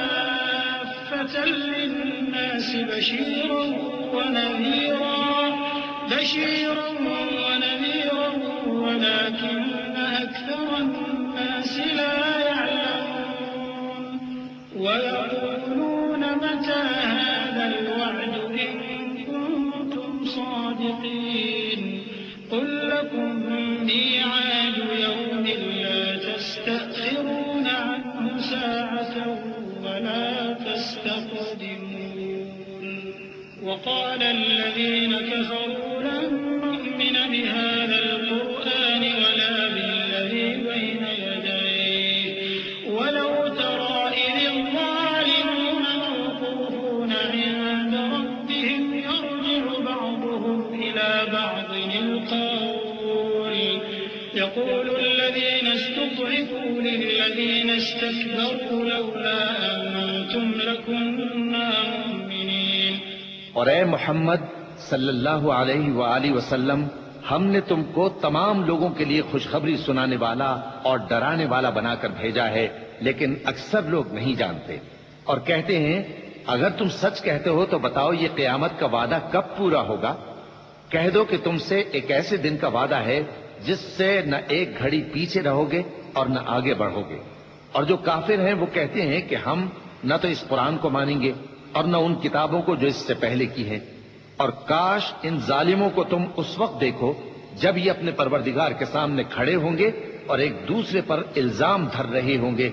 كافة للناس بشيرا ونذيرا ولكن أكثر الناس لا يعلمون. ويقولون متى هذا الوعد إن كنتم صادقين. قل لكم ميعاد يوم لا تستأخرون عنه ساعة ولا تستقدمون. وقال الذين كفروا لن نؤمن بهذا القرآن ولا بالذي بين يديه ولو ترى إذ الظالمون موقوفون عند ربهم يرجع بعضهم إلى بعض القول يقول الذين استضعفوا للذين استكبروا لولا أنتم لكنا مؤمنين.
اور اے محمد صلی اللہ علیہ وآلہ وسلم، ہم نے تم کو تمام لوگوں کے لیے خوشخبری سنانے والا اور ڈرانے والا بنا کر بھیجا ہے، لیکن اکثر لوگ نہیں جانتے. اور کہتے ہیں اگر تم سچ کہتے ہو تو بتاؤ یہ قیامت کا وعدہ کب پورا ہوگا؟ کہہ دو کہ تم سے ایک ایسے دن کا وعدہ ہے جس سے نہ ایک گھڑی پیچھے رہو گے اور نہ آگے بڑھو گے. اور جو کافر ہیں وہ کہتے ہیں کہ ہم نہ تو اس قرآن کو مانیں گے اور نہ ان کتابوں کو جو اس سے پہلے کی ہیں. اور کاش ان ظالموں کو تم اس وقت دیکھو جب یہ اپنے پروردگار کے سامنے کھڑے ہوں گے اور ایک دوسرے پر الزام دھر رہے ہوں گے.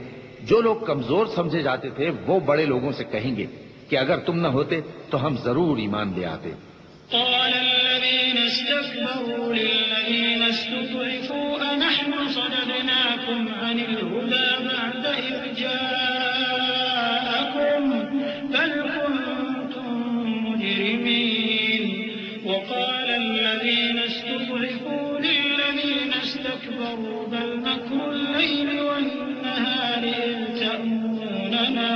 جو لوگ کمزور سمجھے جاتے تھے وہ بڑے لوگوں سے کہیں گے کہ اگر تم نہ ہوتے تو ہم ضرور ایمان لے آتے.
قال الذين استكبروا للذين استضعفوا أنحن صددناكم عن الهدى بعد إذ جاءكم بل كنتم مجرمين. وقال الذين استضعفوا للذين استكبروا بل مكر الليل والنهار إذ تأمروننا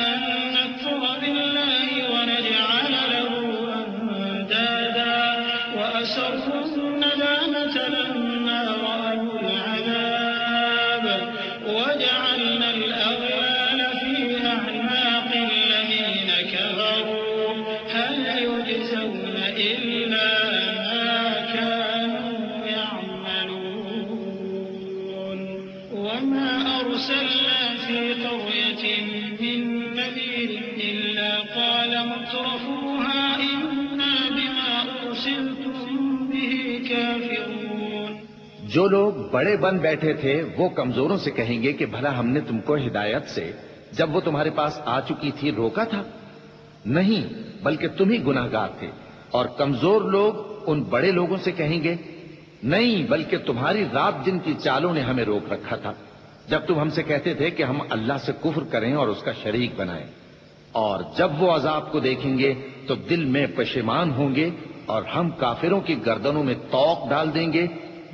أن نكفر بالله ونجعل له أندادا وأسروا الندامة لما رأوا العذاب وجعلنا الأغلال في أعناق الذين كفروا هل يجزون إلا ما كانوا يعملون. وما أرسلنا في قرية من نذير إلا قال مترفوها إنا بما أرسلتم به كافرون.
جو لوگ بڑے بن بیٹھے تھے وہ کمزوروں سے کہیں گے کہ بھلا ہم نے تم کو ہدایت سے جب وہ تمہارے پاس آ چکی تھی روکا تھا؟ نہیں، بلکہ تم ہی گناہگار تھے. اور کمزور لوگ ان بڑے لوگوں سے کہیں گے نہیں، بلکہ تمہاری رات دن کی چالوں نے ہمیں روک رکھا تھا جب تم ہم سے کہتے تھے کہ ہم اللہ سے کفر کریں اور اس کا شریک بنائیں. اور جب وہ عذاب کو دیکھیں گے تو دل میں پشیمان ہوں گے اور ہم کافروں کی گردنوں میں طوق ڈال دیں گے.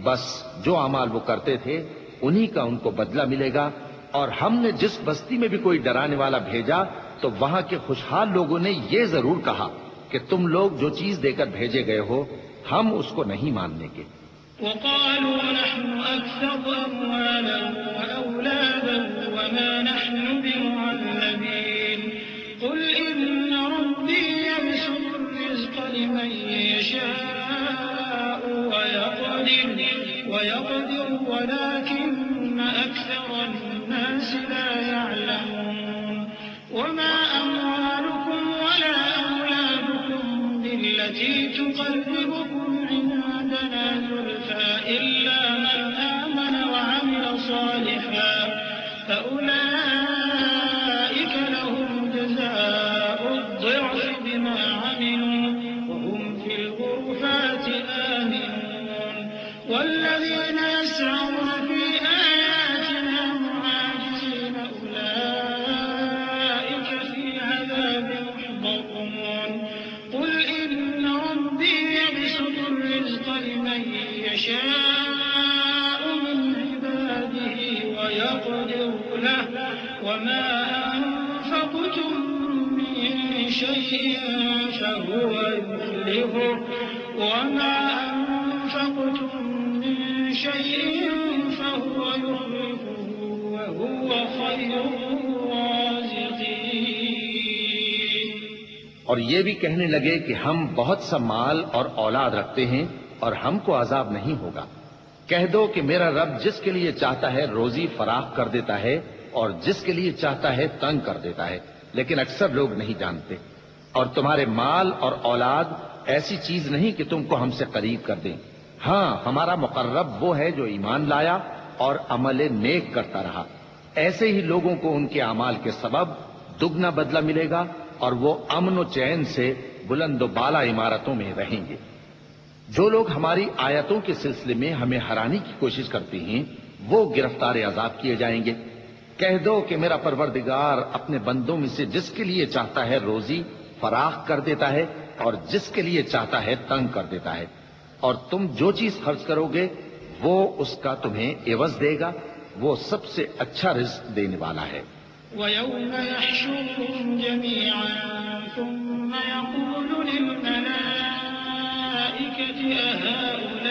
بس جو اعمال وہ کرتے تھے انہی کا ان کو بدلہ ملے گا. اور ہم نے جس بستی میں بھی کوئی ڈرانے والا بھیجا تو وہاں کے خوشحال لوگوں نے یہ ضرور کہا کہ تم لوگ جو چیز دے کر بھیجے گئے ہو ہم اس کو نہیں ماننے کے.
وقالوا نحن أكثر أموالا وأولادا وما نحن بمعذبين. قل إن وما أموالكم ولا أولادكم بالتي تقربكم عندنا زلفى إلا من آمن وعمل صالحا فأولئك لهم جزاء الضعف بما عملوا وهم في الغرفات آمنون والذين يسعون في آياتنا معاجزين أولئك في عذاب محضرون قل إن ربي يبسط الرزق لمن يشاء من عباده ويقدر له وما أنفقتم من شيء فهو يخلفه وما أنفقتم من شيء فهو يخلفه وهو خير الرازقين.
اور یہ بھی کہنے لگے کہ ہم بہت سا مال اور اولاد رکھتے ہیں اور ہم کو عذاب نہیں ہوگا. کہہ دو کہ میرا رب جس کے لیے چاہتا ہے روزی فراخ کر دیتا ہے اور جس کے لیے چاہتا ہے تنگ کر دیتا ہے، لیکن اکثر لوگ نہیں جانتے. اور تمہارے مال اور اولاد ایسی چیز نہیں کہ تم کو ہم سے قریب کر دیں. ہاں، ہمارا مقرب وہ ہے جو ایمان لایا اور عمل نیک کرتا رہا. ایسے ہی لوگوں کو ان کے اعمال کے سبب دگنا بدلہ ملے گا اور وہ امن و چین سے بلند و بالا عمارتوں میں رہیں گے. جو لوگ ہماری آیتوں کے سلسلے میں ہمیں ہرانے کی کوشش کرتے ہیں وہ گرفتار عذاب کیے جائیں گے. کہہ دو کہ میرا پروردگار اپنے بندوں میں سے جس کے لیے چاہتا ہے روزی فراخ کر دیتا ہے اور جس کے لیے چاہتا ہے تنگ کر دیتا ہے، اور تم جو چیز خرچ کرو گے وہ اس کا تمہیں عوض دے گا. وہ سب سے اچھا رزق دینے والا ہے.
ويوم يحشرهم جميعا ثم يقول للملائكة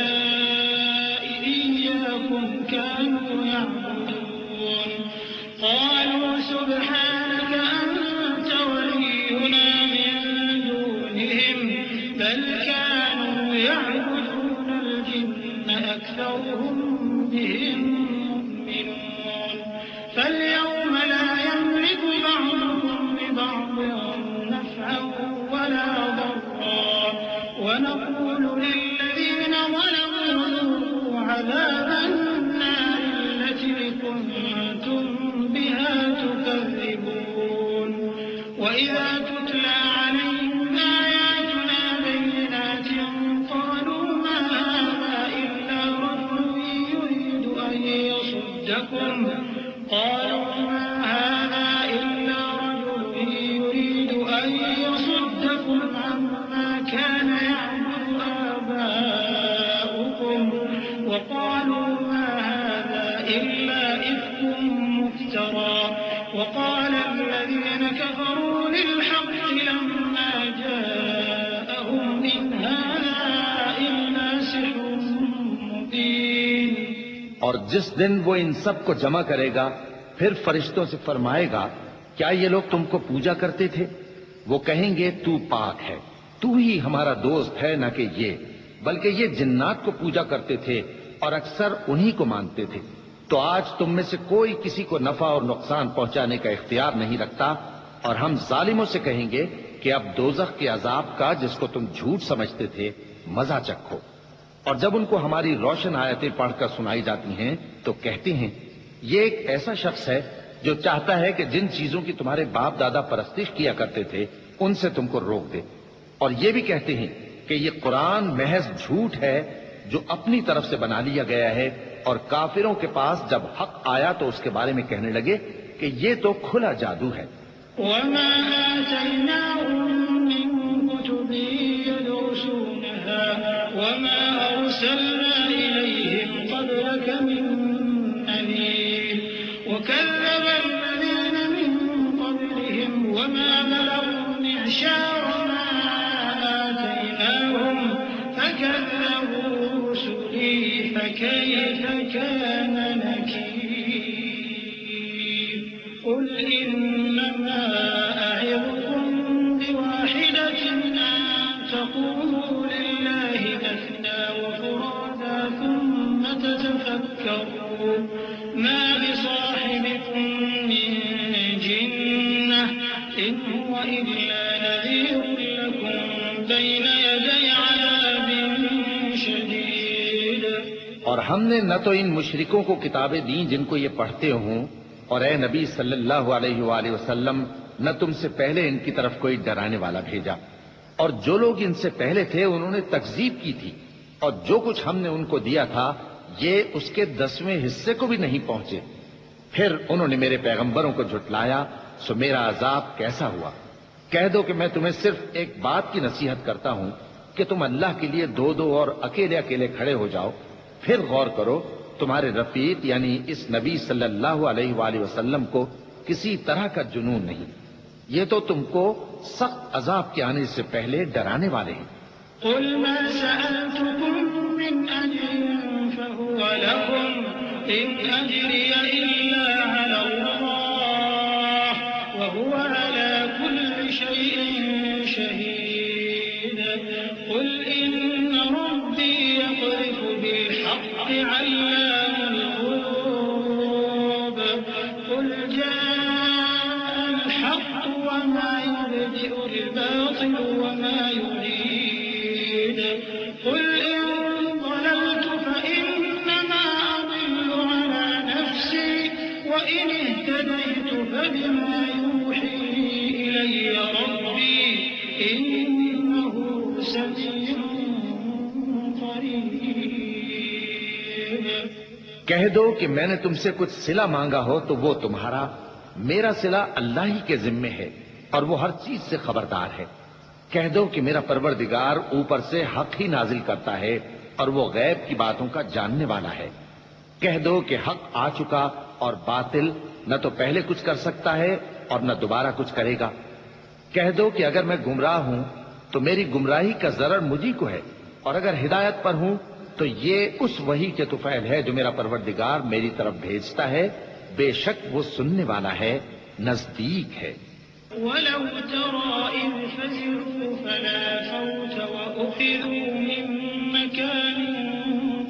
أهؤلاء إياكم كانوا يعبدون قالوا سبحانك أنت ولينا من دونهم بل كانوا يعبدون الجن أكثرهم بهم مؤمنون فاليوم لا يملك بعضكم لبعض نفعا ولا ضرا ونقول للذين ظلموا ذوقوا عذاب النار التي كنتم بها تكذبون وإذا تتلى عليهم آياتنا بينات قالوا ما هذا إلا رجل يريد أن يصدكم قالوا ما هذا إلا رجل يريد أن يصدكم عما كان يعبد آباؤكم وقالوا ما هذا إلا إفك مفترى وقال الذين كفروا للحق لما جاءهم إن هذا إلا سحر مبين.
اور جس دن وہ ان سب کو جمع کرے گا پھر فرشتوں سے فرمائے گا کیا یہ لوگ تم کو پوجا کرتے تھے؟ وہ کہیں گے تو پاک ہے، تو ہی ہمارا دوست ہے، نہ کہ یہ، بلکہ یہ جنات کو پوجا کرتے تھے اور اکثر انہی کو مانتے تھے. تو آج تم میں سے کوئی کسی کو نفع اور نقصان پہنچانے کا اختیار نہیں رکھتا، اور ہم ظالموں سے کہیں گے کہ اب دوزخ کے عذاب کا جس کو تم جھوٹ سمجھتے تھے مزہ چکھو. اور جب ان کو ہماری روشن آیتیں پڑھ کر سنائی جاتی ہیں تو کہتے ہیں یہ ایک ایسا شخص ہے جو چاہتا ہے کہ جن چیزوں کی تمہارے باپ دادا پرستش کیا کرتے تھے ان سے تم کو روک دے. اور یہ بھی کہتے ہیں کہ یہ قرآن محض جھوٹ ہے جو اپنی طرف سے بنا لیا گیا ہے. اور کافروں کے پاس جب حق آیا تو اس کے بارے میں کہنے لگے کہ یہ تو کھلا جادو ہے.
وما آتيناهم من كتب يدرسونها وما أرسلنا إليهم قبلك من نذير وكذب الذين من قبلهم وما بلغوا معشار ما آتيناهم فكذبوا رسلي فكيف كان نكير. قل إنما أعظكم بواحدة أن تقوموا لله مثنى وفرادا ثم تتفكروا ما بصاحبكم من جنة إن هو إلا نذير لكم بين يدي عذاب شديد.
اور ہم نے نہ تو ان مشرکوں کو کتابیں دیں جن کو یہ پڑھتے ہوں، اور اے نبی صلی اللہ علیہ وآلہ وسلم نہ تم سے پہلے ان کی طرف کوئی ڈرانے والا بھیجا، اور جو لوگ ان سے پہلے تھے انہوں نے تکذیب کی تھی، اور جو کچھ ہم نے ان کو دیا تھا یہ اس کے 10ویں حصے کو بھی نہیں پہنچے. پھر انہوں نے میرے پیغمبروں کو جھٹلایا، سو میرا عذاب کیسا ہوا. کہہ دو کہ میں تمہیں صرف ایک بات کی نصیحت کرتا ہوں کہ تم اللہ کے لیے دو دو اور اکیلے اکیلے کھڑے ہو جاؤ، پھر غور کرو تمہارے رفیق یعنی اس نبی صلی اللہ علیہ وآلہ وسلم کو کسی طرح کا جنون نہیں، یہ تو تم کو سخت عذاب کے آنے سے پہلے ڈرانے والے ہیں.
قل ما سألتكم من أجر فهو لكم إن أجري إلا على الله وهو على كل شيء شهيد. قل إن ربي يقذف بالحق علام الغيوب. قل جاء الحق وما يبدئ الباطل وما يعيد. قل إن ضللت فإنما أضل على نفسي وإن اهتديت فبما يوحي إلي ربي إنه سميع قريب.
کہہ دو کہ میں نے تم سے کچھ صلہ مانگا ہو تو وہ تمہارا، میرا صلہ اللہ ہی کے ذمے ہے اور وہ ہر چیز سے خبردار ہے. کہہ دو کہ میرا پروردگار اوپر سے حق ہی نازل کرتا ہے اور وہ غیب کی باتوں کا جاننے والا ہے. کہہ دو کہ حق آ چکا اور باطل نہ تو پہلے کچھ کر سکتا ہے اور نہ دوبارہ کچھ کرے گا. کہہ دو کہ اگر میں گمراہ ہوں تو میری گمراہی کا ضرر مجھی کو ہے، اور اگر ہدایت پر ہوں تو یہ اس وحی کے طفیل ہے جو میرا پروردگار میری طرف بھیجتا ہے، بے شک وہ سننے والا ہے، نزدیک ہے.
ولو ترى إذ فزعوا فلا فوت وأخذوا من مكان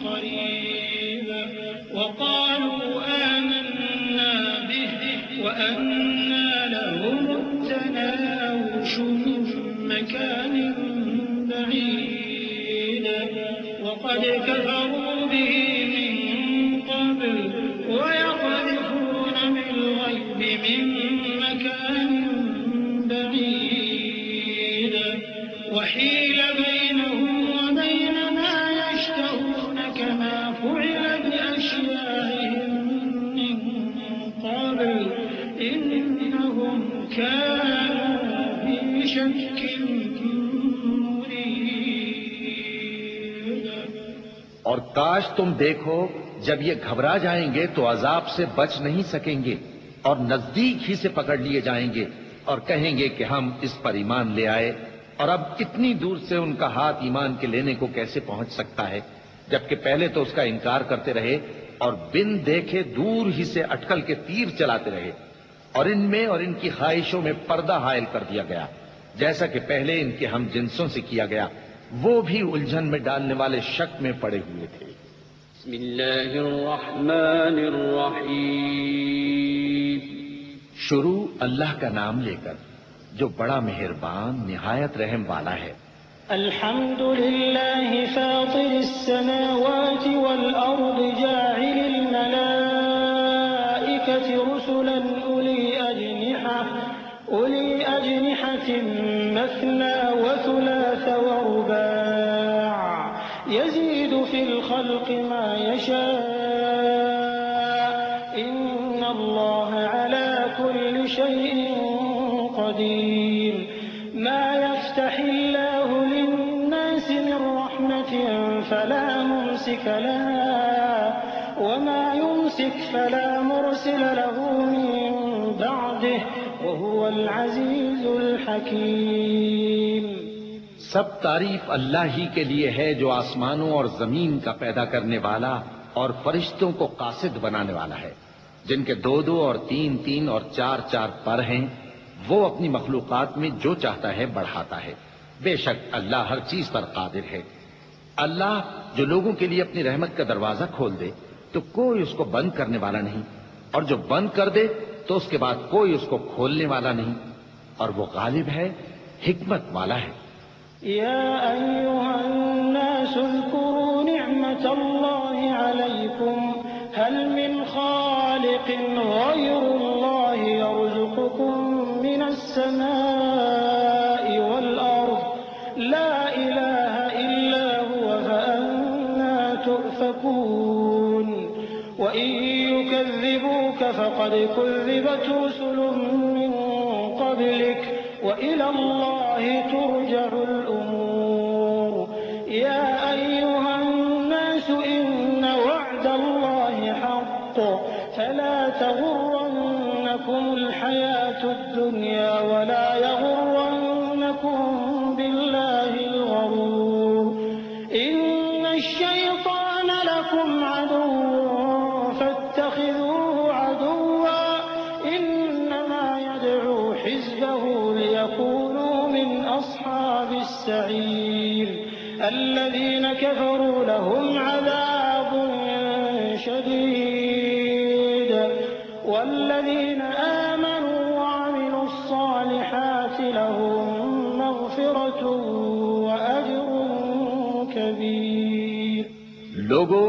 قريب وقالوا آمنا به وأنى لهم التناوش من مكان بعيد وقد كفروا به من قبل ويقذفون بالغيب من مكان بعيد وحيل بينهم وبين ما يشتهون كما فعل بأشياعهم من قبل إنهم كانوا في شك مريب.
اور کاش تم دیکھو جب یہ گھبرا جائیں گے تو عذاب سے بچ نہیں سکیں گے اور نزدیک ہی سے پکڑ لیے جائیں گے اور کہیں گے کہ ہم اس پر ایمان لے آئے، اور اب اتنی دور سے ان کا ہاتھ ایمان کے لینے کو کیسے پہنچ سکتا ہے، جبکہ پہلے تو اس کا انکار کرتے رہے اور بن دیکھے دور ہی سے اٹکل کے تیر چلاتے رہے، اور ان میں اور ان کی خواہشوں میں پردہ حائل کر دیا گیا جیسا کہ پہلے ان کے ہم جنسوں سے کیا گیا. وہ بھی الجھن میں ڈالنے والے شک میں پڑے ہوئے تھے.
بسم اللہ الرحمن الرحیم.
شروع اللہ کا نام لے کر جو بڑا مہربان نہایت رحم والا ہے.
الحمد لله فاطر السماوات والأرض جاعل الملائكة رسلا أولي أجنحة مثنى وثلاث ورباع يزيد في الخلق ما يشاء إن الله على كل شيء قدير. ما يفتح الله للناس من رحمة فلا ممسك لها وما يمسك فلا مرسل له من بعده وهو العزيز الحكيم.
سب تعریف اللہ ہی کے لیے ہے جو آسمانوں اور زمین کا پیدا کرنے والا اور فرشتوں کو قاصد بنانے والا ہے، جن کے 2 اور 3 اور 4 پر ہیں. وہ اپنی مخلوقات میں جو چاہتا ہے بڑھاتا ہے. بے شک اللہ ہر چیز پر قادر ہے. اللہ جو لوگوں کے لیے اپنی رحمت کا دروازہ کھول دے تو کوئی اس کو بند کرنے والا نہیں، اور جو بند کر دے تو اس کے بعد کوئی اس کو کھولنے والا نہیں. اور وہ غالب ہے، حکمت والا ہے۔
يا أيها الناس اذكروا نعمة الله عليكم هل من خالق غير الله يرزقكم من السماء والأرض لا إله إلا هو فأنا تؤفكون وإن يكذبوك فقد كذبت رسل من قبلك وإلى الله ترجع الأمور يا أيها الناس إن وعد الله حق فلا تغرنكم الحياة الدنيا ولا يغرنكم بالله الغرور إن الشيطان لكم عدو فاتخذوه عدوا إنما يدعو حزبه ليكونوا من أصحاب السعير الذين كفروا لهم عذاب شديد والذين آمنوا وعملوا الصالحات لهم مغفرة وأجر كبير۔
لوگو،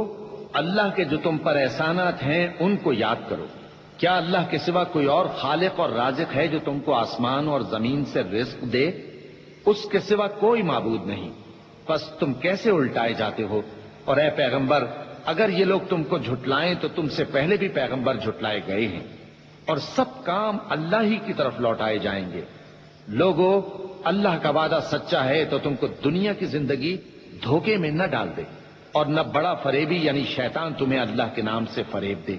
اللہ کے جو تم پر احسانات ہیں ان کو یاد کرو۔ کیا اللہ کے سوا کوئی اور خالق اور رازق ہے جو تم کو آسمان اور زمین سے رزق دے؟ اس کے سوا کوئی معبود نہیں۔ پس تم کیسے الٹائے جاتے ہو؟ اور اے پیغمبر، اگر یہ لوگ تم کو جھٹلائیں تو تم سے پہلے بھی پیغمبر جھٹلائے گئے ہیں، اور سب کام اللہ ہی کی طرف لوٹائے جائیں گے۔ لوگو، اللہ کا وعدہ سچا ہے تو تم کو دنیا کی زندگی دھوکے میں نہ ڈال دے، اور نہ بڑا فریبی یعنی شیطان تمہیں اللہ کے نام سے فریب دے۔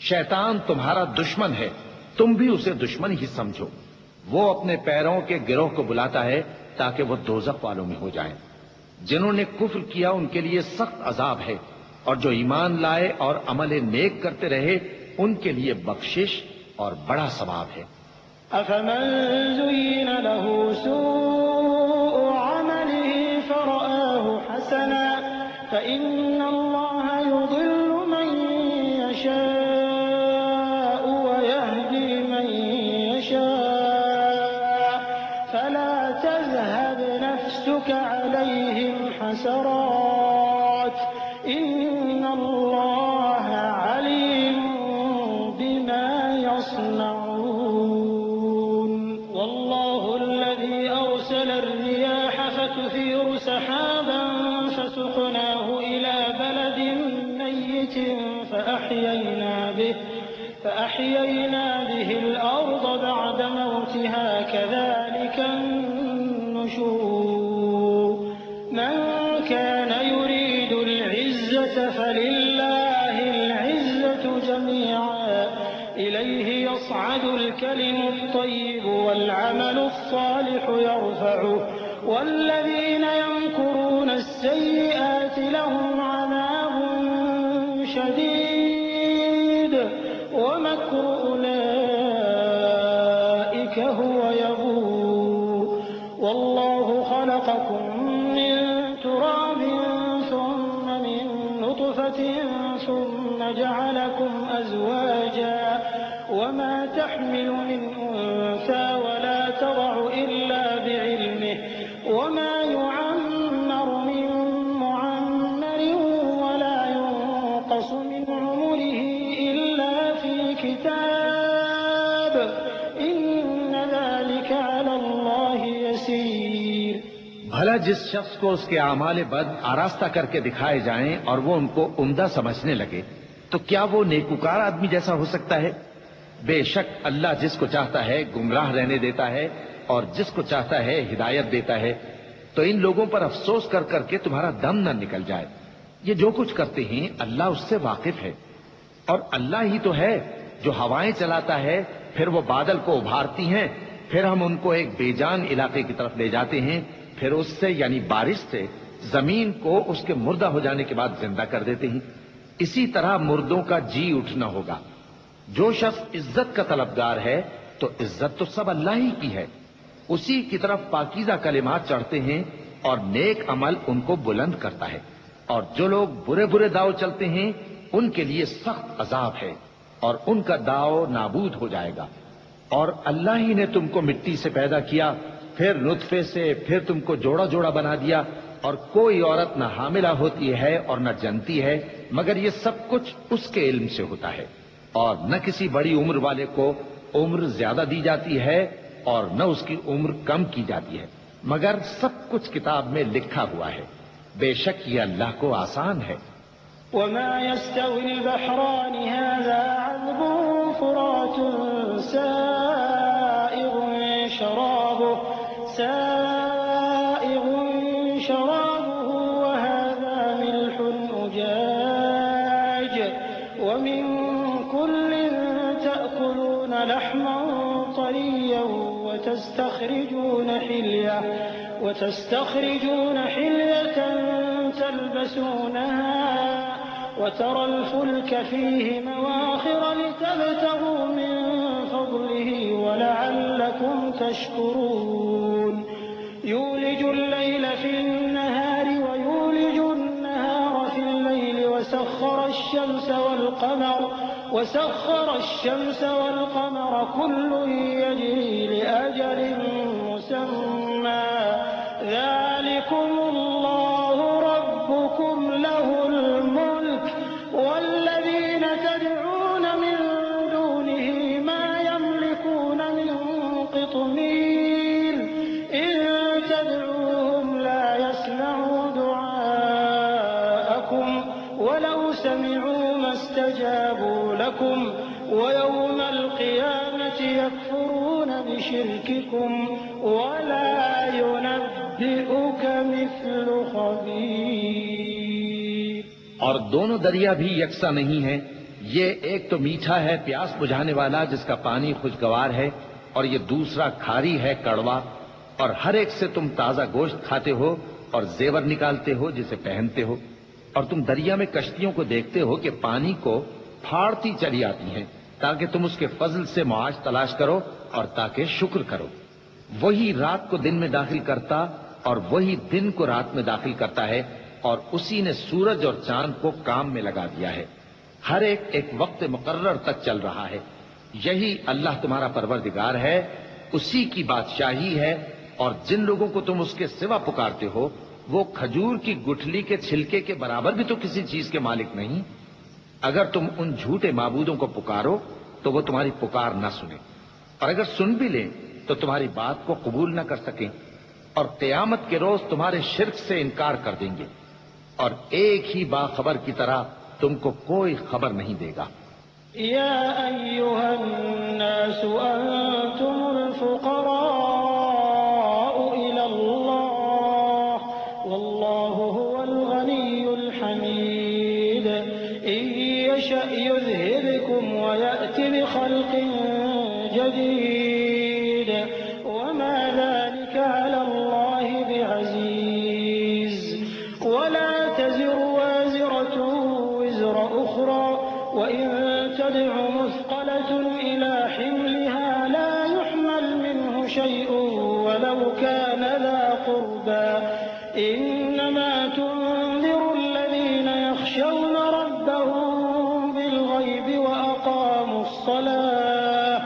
شیطان تمہارا دشمن ہے، تم بھی اسے دشمن ہی سمجھو۔ وہ اپنے پیروں کے گروہ کو بلاتا ہے تاکہ وہ دوزخ والوں میں ہو جائیں۔ جنہوں نے کفر کیا ان کے لیے سخت عذاب ہے، اور جو ایمان لائے اور عمل نیک کرتے رہے ان کے لیے بخشش اور بڑا ثواب ہے۔
أفمن زين له سوء عمله فرآه حسنا فإن الله يضل من يشاء ويهدي من يشاء فلا تذهب نفسك عليهم حسرات إن الله عليم بما يصنعون والله الذي أرسل الرياح فتثير سحابا فسقناه إلى بلد ميت فأحيينا به الأرض بعد موتها كذلك النشور من كان يريد العزة فلله العزة جميعا إليه يصعد الكلم الطيب والعمل الصالح يرفعه والذين يمكرون السيئات لهم عذاب شديد ومكر أولئك هو يبور والله خلقكم من تراب ثم من نطفة ثم جعلكم أزواجا وما تحمل من أنثى ولا تضع إلا بعلمه وما يعمر من معمر ولا ينقص من عمره إلا في كتاب إن ذلك على الله يسير۔
بھلا جس شخص کو اس کے اعمال بد آراستہ کر کے دکھائے جائیں اور وہ ان کو عمدہ سمجھنے لگے تو کیا وہ نیکوکار آدمی جیسا ہو سکتا ہے؟ بے شک اللہ جس کو چاہتا ہے گمراہ رہنے دیتا ہے اور جس کو چاہتا ہے ہدایت دیتا ہے۔ تو ان لوگوں پر افسوس کر کر کے تمہارا دم نہ نکل جائے۔ یہ جو کچھ کرتے ہیں اللہ اس سے واقف ہے، اور اللہ ہی تو ہے جو ہوائیں چلاتا ہے، پھر وہ بادل کو ابھارتی ہیں، پھر ہم ان کو ایک بے جان علاقے کی طرف لے جاتے ہیں، پھر اس سے یعنی بارش سے زمین کو اس کے مردہ ہو جانے کے بعد زندہ کر دیتے ہیں۔ اسی طرح مردوں کا جی اٹھنا ہوگا۔ جو شخص عزت کا طلبگار ہے تو عزت تو سب اللہ ہی کی ہے، اسی کی طرف پاکیزہ کلمات چڑھتے ہیں اور نیک عمل ان کو بلند کرتا ہے، اور جو لوگ برے برے داؤ چلتے ہیں ان کے لیے سخت عذاب ہے اور ان کا داؤ نابود ہو جائے گا۔ اور اللہ ہی نے تم کو مٹی سے پیدا کیا، پھر نطفے سے، پھر تم کو جوڑا جوڑا بنا دیا، اور کوئی عورت نہ حاملہ ہوتی ہے اور نہ جنتی ہے، مگر یہ سب کچھ اس کے علم سے ہوتا ہے، اور نہ کسی بڑی عمر والے کو عمر زیادہ دی جاتی ہے اور نہ اس کی عمر کم کی جاتی ہے، مگر سب کچھ کتاب میں لکھا ہوا ہے۔ بے شک یہ اللہ کو آسان ہے۔
وما يستوي البحران هذا عذب فرات سائغ شرابه وهذا ملح أجاج ومن كل تأكلون لحما طريا وتستخرجون حلية تلبسونها وترى الفلك فيه مواخر لتبتغوا من فضله ولعلكم تشكرون يولج الليل في النهار ويولج النهار في الليل وسخر الشمس والقمر كل يجري لأجل مسمى ذلكم الله ربكم له الملك والذين تدعون من دونه ما يملكون من قطمير إن تدعوهم لا يسمعوا دعاءكم ولو سمعوا ما استجابوا لكم ويوم القيامة يكفرون بشرككم ولا ينبئك مثل خبير۔
اور دونوں دریا بھی یکساں نہیں ہیں، یہ ایک تو میٹھا ہے پیاس بجھانے والا جس کا پانی خوشگوار ہے، اور یہ دوسرا کھاری ہے کڑوا، اور ہر ایک سے تم تازہ گوشت کھاتے ہو اور زیور نکالتے ہو جسے پہنتے ہو، اور تم دریا میں کشتیوں کو دیکھتے ہو کہ پانی کو پھاڑتی چلی آتی ہیں تاکہ تم اس کے فضل سے معاش تلاش کرو اور تاکہ شکر کرو۔ وہی رات کو دن میں داخل کرتا اور وہی دن کو رات میں داخل کرتا ہے، اور اسی نے سورج اور چاند کو کام میں لگا دیا ہے، ہر ایک ایک وقت مقرر تک چل رہا ہے۔ یہی اللہ تمہارا پروردگار ہے، اسی کی بادشاہی ہے، اور جن لوگوں کو تم اس کے سوا پکارتے ہو وہ کھجور کی گٹھلی کے چھلکے کے برابر بھی تو کسی چیز کے مالک نہیں۔ اگر تم ان جھوٹے معبودوں کو پکارو تو وہ تمہاری پکار نہ سنیں، اور اگر سن بھی لیں تو تمہاری بات کو قبول نہ کر سکیں، اور قیامت کے روز تمہارے شرک سے انکار کر دیں گے، اور ایک ہی باخبر کی طرح تم کو کوئی خبر نہیں دے گا۔
یا ایھا الناس انتم الفقراء الی اللہ واللہ هو الغنی الحمید ان یشأ یذھبکم ویأت بخلق جدید وما ذلك على الله بعزیز ولا تزر وازرة وزر أخرى وإن تدع مثقلة إلى حملها لا يحمل منه شيء ولو كان ذا قربى إنما تنذر الذين يخشون ربهم بالغيب وأقاموا الصلاة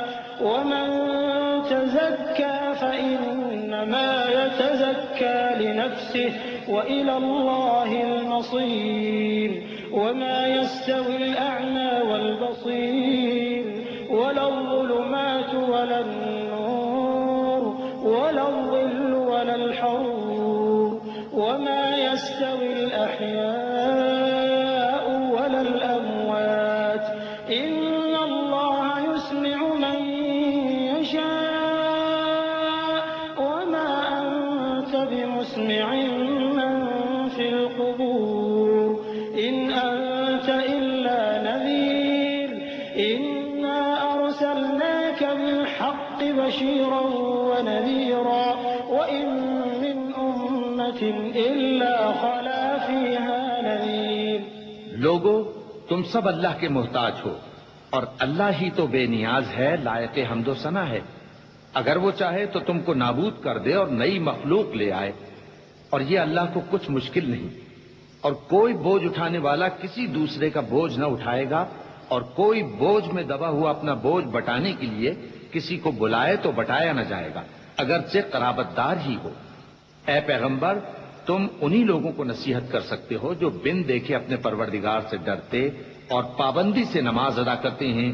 ومن تزكى فإنما يتزكى لنفسه وإلى الله المصير وما يستوي الأعمى والبصير ولا الظلمات ولا النور ولا الظل ولا الحرور وما يستوي الأحياء ولا الأموات إن الله يسمع من يشاء وما أنت بمسمع من في القبور إن أنت إلا نذير إنا أرسلناك بالحق بشيرا ونذيرا وإن من أمة إلا خلا فيها نذير۔
لوگو تم سب اللہ کے محتاج ہو، اور اللہ ہی تو بے نیاز ہے، لائق حمد و ثنا ہے۔ اگر وہ چاہے تو تم کو نابود کر دے اور نئی مخلوق لے آئے، اور یہ اللہ کو کچھ مشکل نہیں۔ اور کوئی بوجھ اٹھانے والا کسی دوسرے کا بوجھ نہ اٹھائے گا، اور کوئی بوجھ میں دبا ہوا اپنا بوجھ بٹانے کے لیے کسی کو بلائے تو بٹایا نہ جائے گا اگرچہ قرابت دار ہی ہو۔ اے پیغمبر، تم انہی لوگوں کو نصیحت کر سکتے ہو جو بن دیکھے اپنے پروردگار سے ڈرتے اور پابندی سے نماز ادا کرتے ہیں،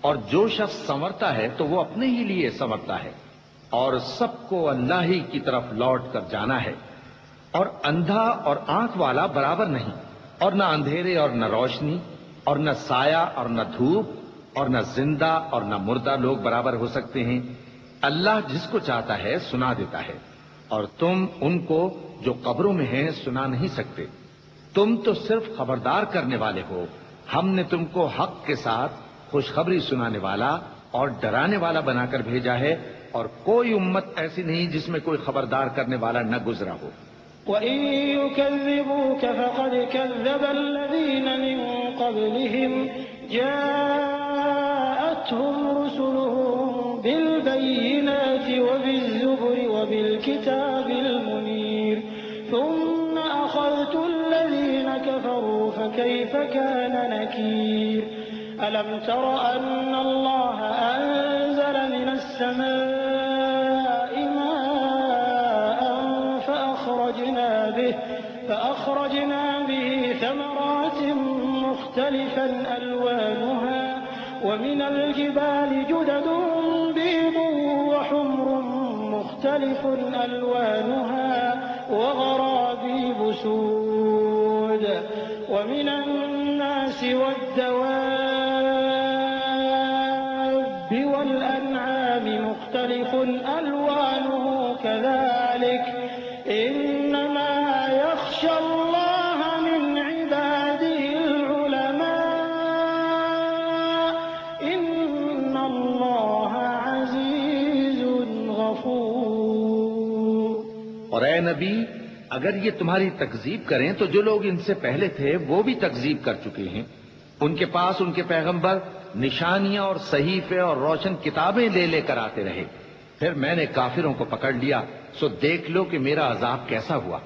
اور جو شخص سنورتا ہے تو وہ اپنے ہی لیے سنورتا ہے، اور سب کو اللہ ہی کی طرف لوٹ کر جانا ہے۔ اور اندھا اور آنکھ والا برابر نہیں، اور نہ اندھیرے اور نہ روشنی، اور نہ سایہ اور نہ دھوپ، اور نہ زندہ اور نہ مردہ لوگ برابر ہو سکتے ہیں۔ اللہ جس کو چاہتا ہے سنا دیتا ہے، اور تم ان کو جو قبروں میں ہیں سنا نہیں سکتے۔ تم تو صرف خبردار کرنے والے ہو، ہم نے تم کو حق کے ساتھ خوشخبری سنانے والا اور ڈرانے والا بنا کر بھیجا ہے، اور کوئی امت ایسی نہیں جس میں کوئی خبردار کرنے والا نہ گزرا ہو۔
وَإِن يُكَذِّبُوكَ فَقَدْ كَذَّبَ الَّذِينَ مِن قَبْلِهِمْ جَاءَتْهُمْ رُسُلُهُم بِالْبَيِّنَاتِ وَبِالزُّبُرِ وَبِالْكِتَابِ الْمُنِيرِ ثُمَّ أَخَذْتُ الَّذِينَ كَفَرُوا فَكَيْفَ كَانَ نَكِيرِ أَلَمْ تَرَ أَنَّ اللَّهَ أَنزَلَ مِنَ السَّمَاءِ مَاءً فأخرجنا به ثمرات مختلفا ألوانها ومن الجبال جدد بيض وحمر مختلف ألوانها وغرابيب سود ومن الناس والدواب والأنعام مختلف ألوانه كذلك إنما يخشى الله من عباده العلماء إن الله عزيز غفور۔
اور اے نبی، اگر یہ تمہاری تکذیب کریں تو جو لوگ ان سے پہلے تھے وہ بھی تکذیب کر چکے ہیں۔ ان کے پاس ان کے پیغمبر نشانیاں اور صحیفے اور روشن کتابیں لے لے کر آتے رہے، پھر میں نے کافروں کو پکڑ لیا، سو دیکھ لو کہ میرا عذاب کیسا ہوا۔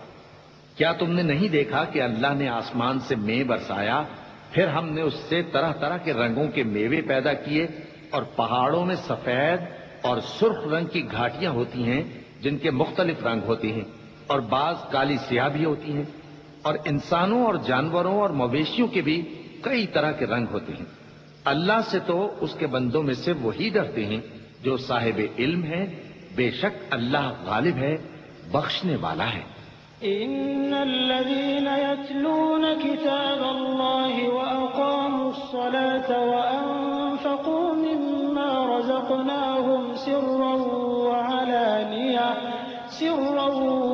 کیا تم نے نہیں دیکھا کہ اللہ نے آسمان سے مے برسایا، پھر ہم نے اس سے طرح طرح کے رنگوں کے میوے پیدا کیے، اور پہاڑوں میں سفید اور سرخ رنگ کی گھاٹیاں ہوتی ہیں جن کے مختلف رنگ ہوتے ہیں، اور بعض کالی سیاہ بھی ہوتی ہیں، اور انسانوں اور جانوروں اور مویشیوں کے بھی کئی طرح کے رنگ ہوتے ہیں۔ اللہ سے تو اس کے بندوں میں سے وہی ڈرتے ہیں جو صاحب علم ہے، بے شک اللہ غالب ہے، بخشنے والا ہے۔
إن الذين يتلون كتاب الله وأقاموا الصلاة وأنفقوا مما رزقناهم سرا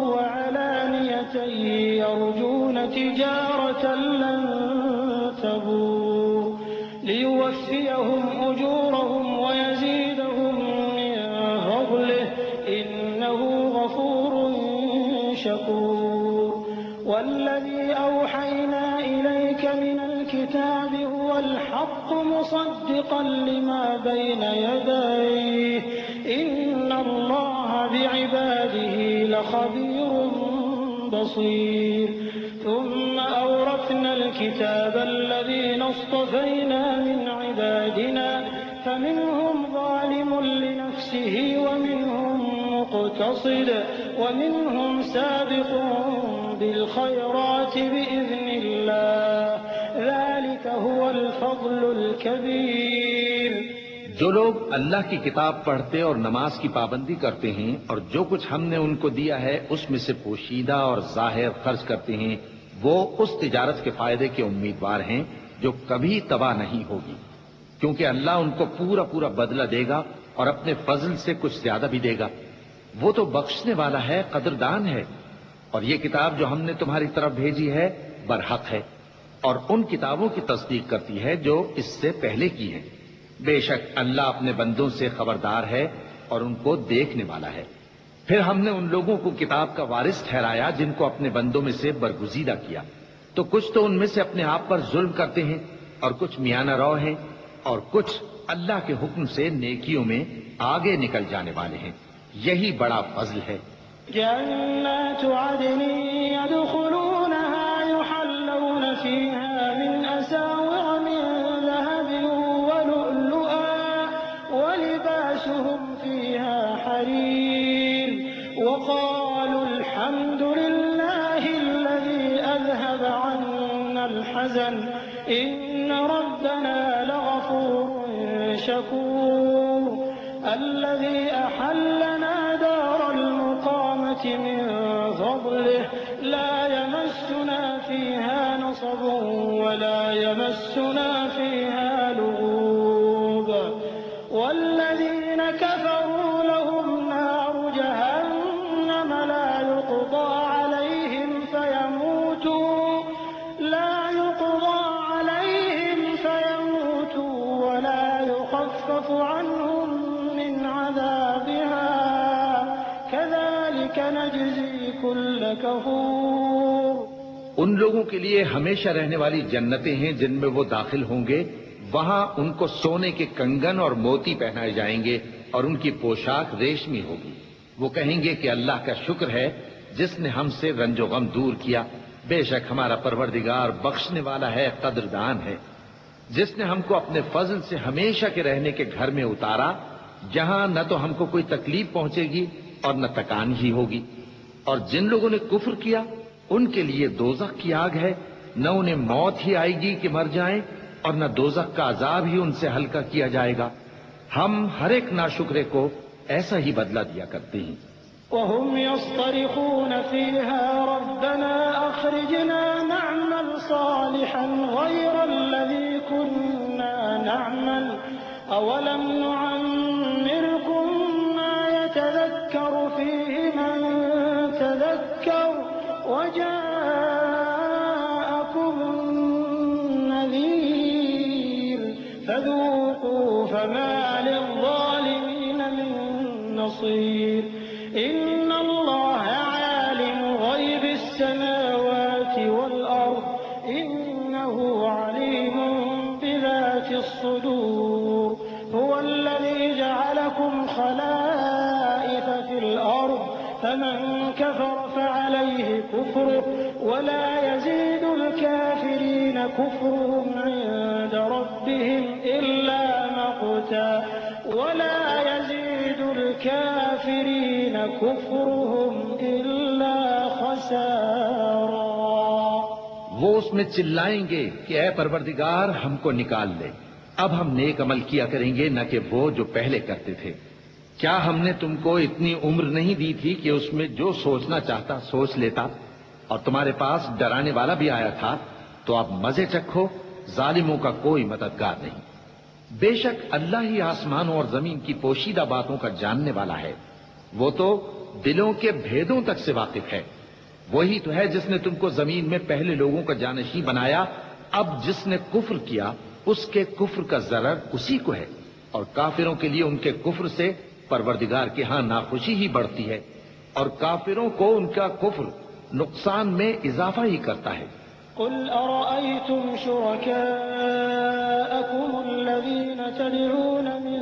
وعلانية يرجون تجارة لن تبور ليوفيهم أجورهم ويزيدهم من فضله إنه غفور شكور والذي أوحينا إليك من الكتاب هو الحق مصدقا لما بين يديه إن الله بعباده لخبير بصير ثم أورثنا الكتاب الذين اصطفينا من عبادنا فمنهم ظالم لنفسه ومنهم مقتصد ومنهم سابق بالخيرات بإذن الله ذلك هو الفضل الكبير۔
جو لوگ اللہ کی کتاب پڑھتے اور نماز کی پابندی کرتے ہیں اور جو کچھ ہم نے ان کو دیا ہے اس میں سے پوشیدہ اور ظاہر خرچ کرتے ہیں، وہ اس تجارت کے فائدے کے امیدوار ہیں جو کبھی تباہ نہیں ہوگی، کیونکہ اللہ ان کو پورا پورا بدلہ دے گا اور اپنے فضل سے کچھ زیادہ بھی دے گا۔ وہ تو بخشنے والا ہے، قدردان ہے۔ اور یہ کتاب جو ہم نے تمہاری طرف بھیجی ہے برحق ہے، اور ان کتابوں کی تصدیق کرتی ہے جو اس سے پہلے کی ہیں۔ بے شک اللہ اپنے بندوں سے خبردار ہے اور ان کو دیکھنے والا ہے۔ پھر ہم نے ان لوگوں کو کتاب کا وارث ٹھہرایا جن کو اپنے بندوں میں سے برگزیدہ کیا، تو کچھ تو ان میں سے اپنے آپ پر ظلم کرتے ہیں اور کچھ میانہ رو ہیں، اور کچھ اللہ کے حکم سے نیکیوں میں آگے نکل جانے والے ہیں۔ یہی بڑا فضل ہے۔
جنات عدن يدخلونها يحلون فيها من أساور من ذهب ولؤلؤا ولباسهم الحمد لله الذي أذهب عنا الحزن إن ربنا لغفور شكور الذي أحلنا دار المقامة من فضله لا يمسنا فيها نصب ولا يمسنا فيها لغوب والذين كفروا لهم نار جهنم لا يقضى عليهم فيموتوا ولا يخفف عنهم من عذابها كذلك نجزي كل كفور.
ان لوگوں کے لیے ہمیشہ رہنے والی جنتیں ہیں جن میں وہ داخل ہوں گے. وہاں ان کو سونے کے کنگن اور موتی پہنائے جائیں گے اور ان کی پوشاک ریشمی ہوگی. وہ کہیں گے کہ اللہ کا شکر ہے جس نے ہم سے رنج و غم دور کیا. بے شک ہمارا پروردگار بخشنے والا ہے، قدردان ہے، جس نے ہم کو اپنے فضل سے ہمیشہ کے رہنے کے گھر میں اتارا جہاں نہ تو ہم کو کوئی تکلیف پہنچے گی اور نہ تکان ہی ہوگی. اور جن لوگوں نے کفر کیا ان کے لیے دوزخ کی آگ ہے، نہ انہیں موت ہی آئے گی کہ مر جائیں اور نہ دوزخ کا عذاب ہی ان سے ہلکا کیا جائے گا. ہم ہر ایک ناشکرے کو ایسا ہی بدلہ دیا کرتے ہیں.
وهم يصطرخون فيها ربنا أخرجنا نعمل صالحا غير الذي كنا نعمل أولم نعمركم ما يتذكر فيه من تذكر وجاءكم النذير فذوقوا فما للظالمين من نصير. إن الله عالم غيب السماوات والأرض إنه عليم بذات الصدور. هو الذي جعلكم خلائف في الأرض فمن كفر فعليه كفره ولا يزيد الكافرين كفرهم عند ربهم إلا مقتا ولا يزيد الكافرين كفرهم إلا خسارا.
وہ اس میں چلائیں گے کہ اے پروردگار ہم کو نکال لے. اب ہم نیک عمل کیا کریں گے نہ کہ وہ جو پہلے کرتے تھے. کیا ہم نے تم کو اتنی عمر نہیں دی تھی کہ اس میں جو سوچنا چاہتا سوچ لیتا؟ اور تمہارے پاس ڈرانے والا بھی آیا تھا. تو اب مزے چکھو، ظالموں کا کوئی مددگار نہیں. بے شک اللہ ہی آسمانوں اور زمین کی پوشیدہ باتوں کا جاننے والا ہے. وہ تو دلوں کے بھیدوں تک سے واقف ہے. وہی تو ہے جس نے تم کو زمین میں پہلے لوگوں کا جانشین بنایا. اب جس نے کفر کیا اس کے کفر کا ضرر اسی کو ہے، اور کافروں کے لیے ان کے کفر سے پروردگار کے ہاں ناخوشی ہی بڑھتی ہے، اور کافروں کو ان کا کفر نقصان میں اضافہ ہی کرتا ہے.
قل أرأيتم شركاءكم الذين تدعون من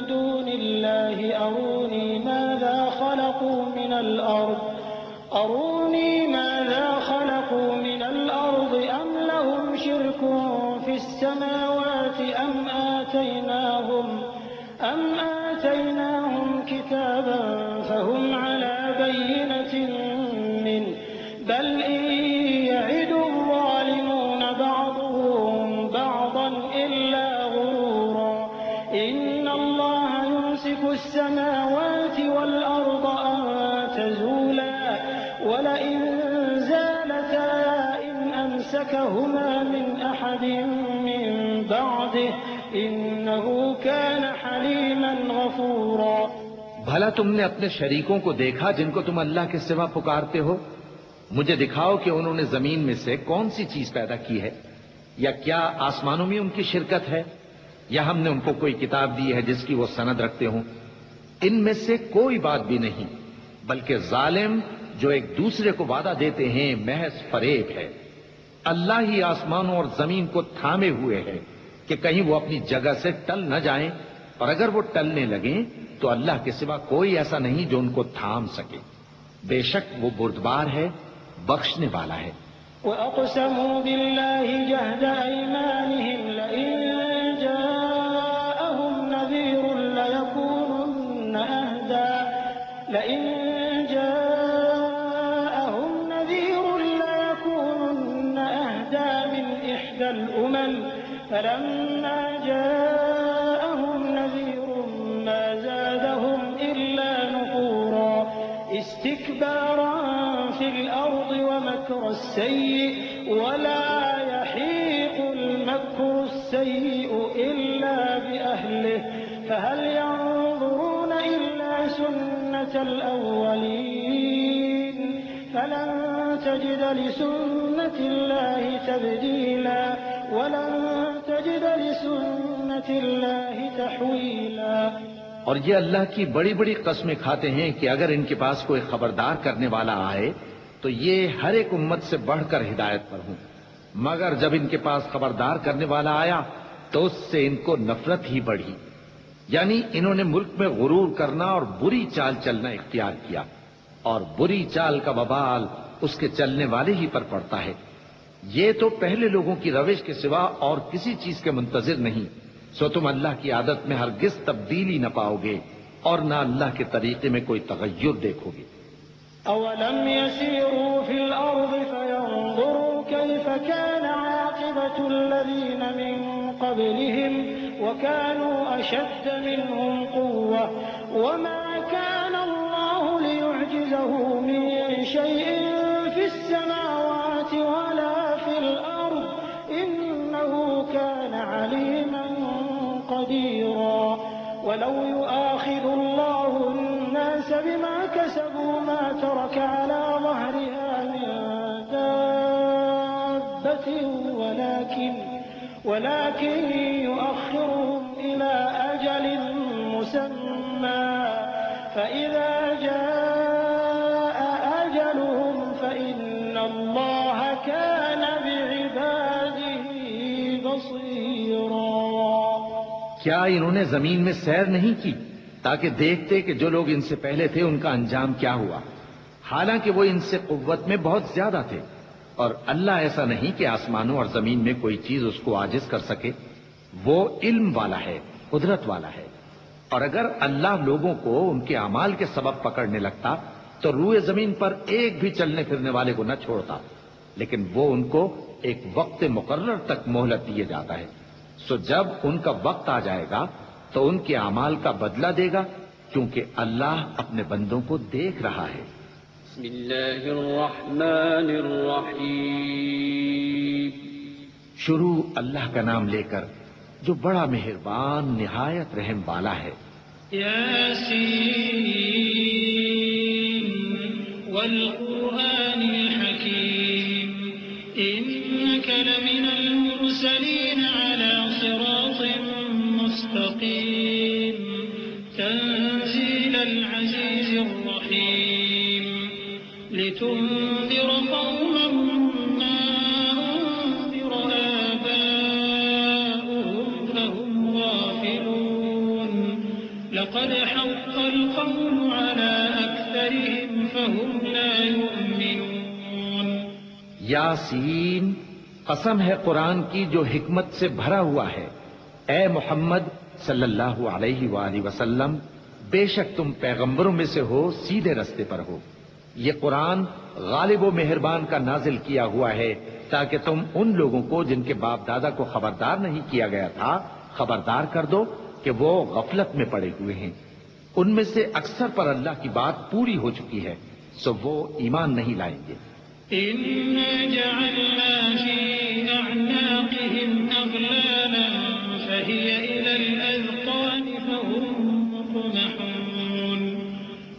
دون الله أروني ماذا خلقوا من الأرض أم لهم شرك في السماوات أم آتيناهم كتابا فهم على بينة منه بل إن يعد الظالمون بعضهم بعضا إلا غرورا. إن الله يمسك السماوات والأرض أن تزولا ولئن زالتا إن أمسكهما من أحد من بعده إنه كان حليما غفورا.
بھلا تم نے اپنے شریکوں کو دیکھا جن کو تم اللہ کے سوا پکارتے ہو؟ مجھے دکھاؤ کہ انہوں نے زمین میں سے کون سی چیز پیدا کی ہے، یا کیا آسمانوں میں ان کی شرکت ہے، یا ہم نے ان کو کوئی کتاب دی ہے جس کی وہ سند رکھتے ہوں. ان میں سے کوئی بات بھی نہیں، بلکہ ظالم جو ایک دوسرے کو وعدہ دیتے ہیں محض فریب ہے. اللہ ہی آسمانوں اور زمین کو تھامے ہوئے ہے کہ کہیں وہ اپنی جگہ سے ٹل نہ جائیں، اور اگر وہ ٹلنے لگیں تو اللہ کے سوا کوئی ایسا نہیں جو ان کو تھام سکے. بے شک وہ بردبار ہے، بخشنے والا ہے.
وَأَقْسَمُوا بِاللَّهِ جَهْدَ أَيْمَانِهِمْ لَئِن جَاءَهُمْ نَذِيرٌ لَيَكُونُنَّ أَهْدَىٰ فلما جاءهم نذير ما زادهم إلا نفورا استكبارا في الأرض ومكر السيء ولا يحيق المكر السيء إلا بأهله فهل ينظرون إلا سنة الأولين فلن تجد لسنة الله تبديلا ولن تجد لسنة الله تحويلا۔
اور یہ اللہ کی بڑی بڑی قسمیں کھاتے ہیں کہ اگر ان کے پاس کوئی خبردار کرنے والا آئے تو یہ ہر ایک امت سے بڑھ کر ہدایت پر ہوں، مگر جب ان کے پاس خبردار کرنے والا آیا تو اس سے ان کو نفرت ہی بڑھی، یعنی انہوں نے ملک میں غرور کرنا اور بری چال چلنا اختیار کیا، اور بری چال کا وبال اس کے چلنے والے ہی پر پڑتا ہے۔ یہ تو پہلے لوگوں کی روش کے سوا اور کسی چیز کے منتظر نہیں، سو تم اللہ کی عادت میں ہرگز تبدیلی نہ پاؤ گے اور نہ اللہ کے طریقے میں کوئی تغیر دیکھو گے۔
أولم يسيروا في الأرض فينظروا كيف كان عاقبة الذين من قبلهم وكانوا أشد منهم قوة وما كان الله ليعجزه من شيء في السماوات ولا في الأرض إنه كان عليما قديرا ولو يؤاخذ الله الناس بما كسبوا ما ترك على ظهرها من دابة ولكن يؤخرهم إلى أجل مسمى فإذا جاء أجلهم فإن الله كان بعباده بصيرا۔
کیا انہوں نے زمین میں سیر نہیں کی تاکہ دیکھتے کہ جو لوگ ان سے پہلے تھے ان کا انجام کیا ہوا، حالانکہ وہ ان سے قوت میں بہت زیادہ تھے، اور اللہ ایسا نہیں کہ آسمانوں اور زمین میں کوئی چیز اس کو عاجز کر سکے، وہ علم والا ہے، قدرت والا ہے۔ اور اگر اللہ لوگوں کو ان کے اعمال کے سبب پکڑنے لگتا تو روئے زمین پر ایک بھی چلنے پھرنے والے کو نہ چھوڑتا، لیکن وہ ان کو ایک وقت مقرر تک مہلت دیے جاتا ہے، سو جب ان کا وقت آ جائے گا تو ان کے اعمال کا بدلہ دے گا، کیونکہ اللہ اپنے بندوں کو دیکھ رہا ہے۔
بسم اللہ الرحمن الرحیم۔
شروع اللہ کا نام لے کر جو بڑا مہربان نہایت رحم والا ہے۔
یاسین والقرآن الحکیم انک لمن المرسلین علی صراط مستقیم تنزیل العزیز الرحیم لتنذر قوما ما انذر آباؤهم فهم غافلون لقد حق القول على أكثرهم فهم لا يؤمنون۔
یاسین، قسم ہے قرآن کی جو حکمت سے بھرا ہوا ہے، اے محمد صلی اللہ علیہ وآلہ وسلم، بے شک تم پیغمبروں میں سے ہو، سیدھے رستے پر ہو۔ یہ قرآن غالب و مہربان کا نازل کیا ہوا ہے تاکہ تم ان لوگوں کو جن کے باپ دادا کو خبردار نہیں کیا گیا تھا خبردار کر دو کہ وہ غفلت میں پڑے ہوئے ہیں۔ ان میں سے اکثر پر اللہ کی بات پوری ہو چکی ہے، سو وہ ایمان نہیں لائیں گے۔
إنا جعلنا في أعناقهم أغلالا فهي إلى الأذقان فهم مقمحون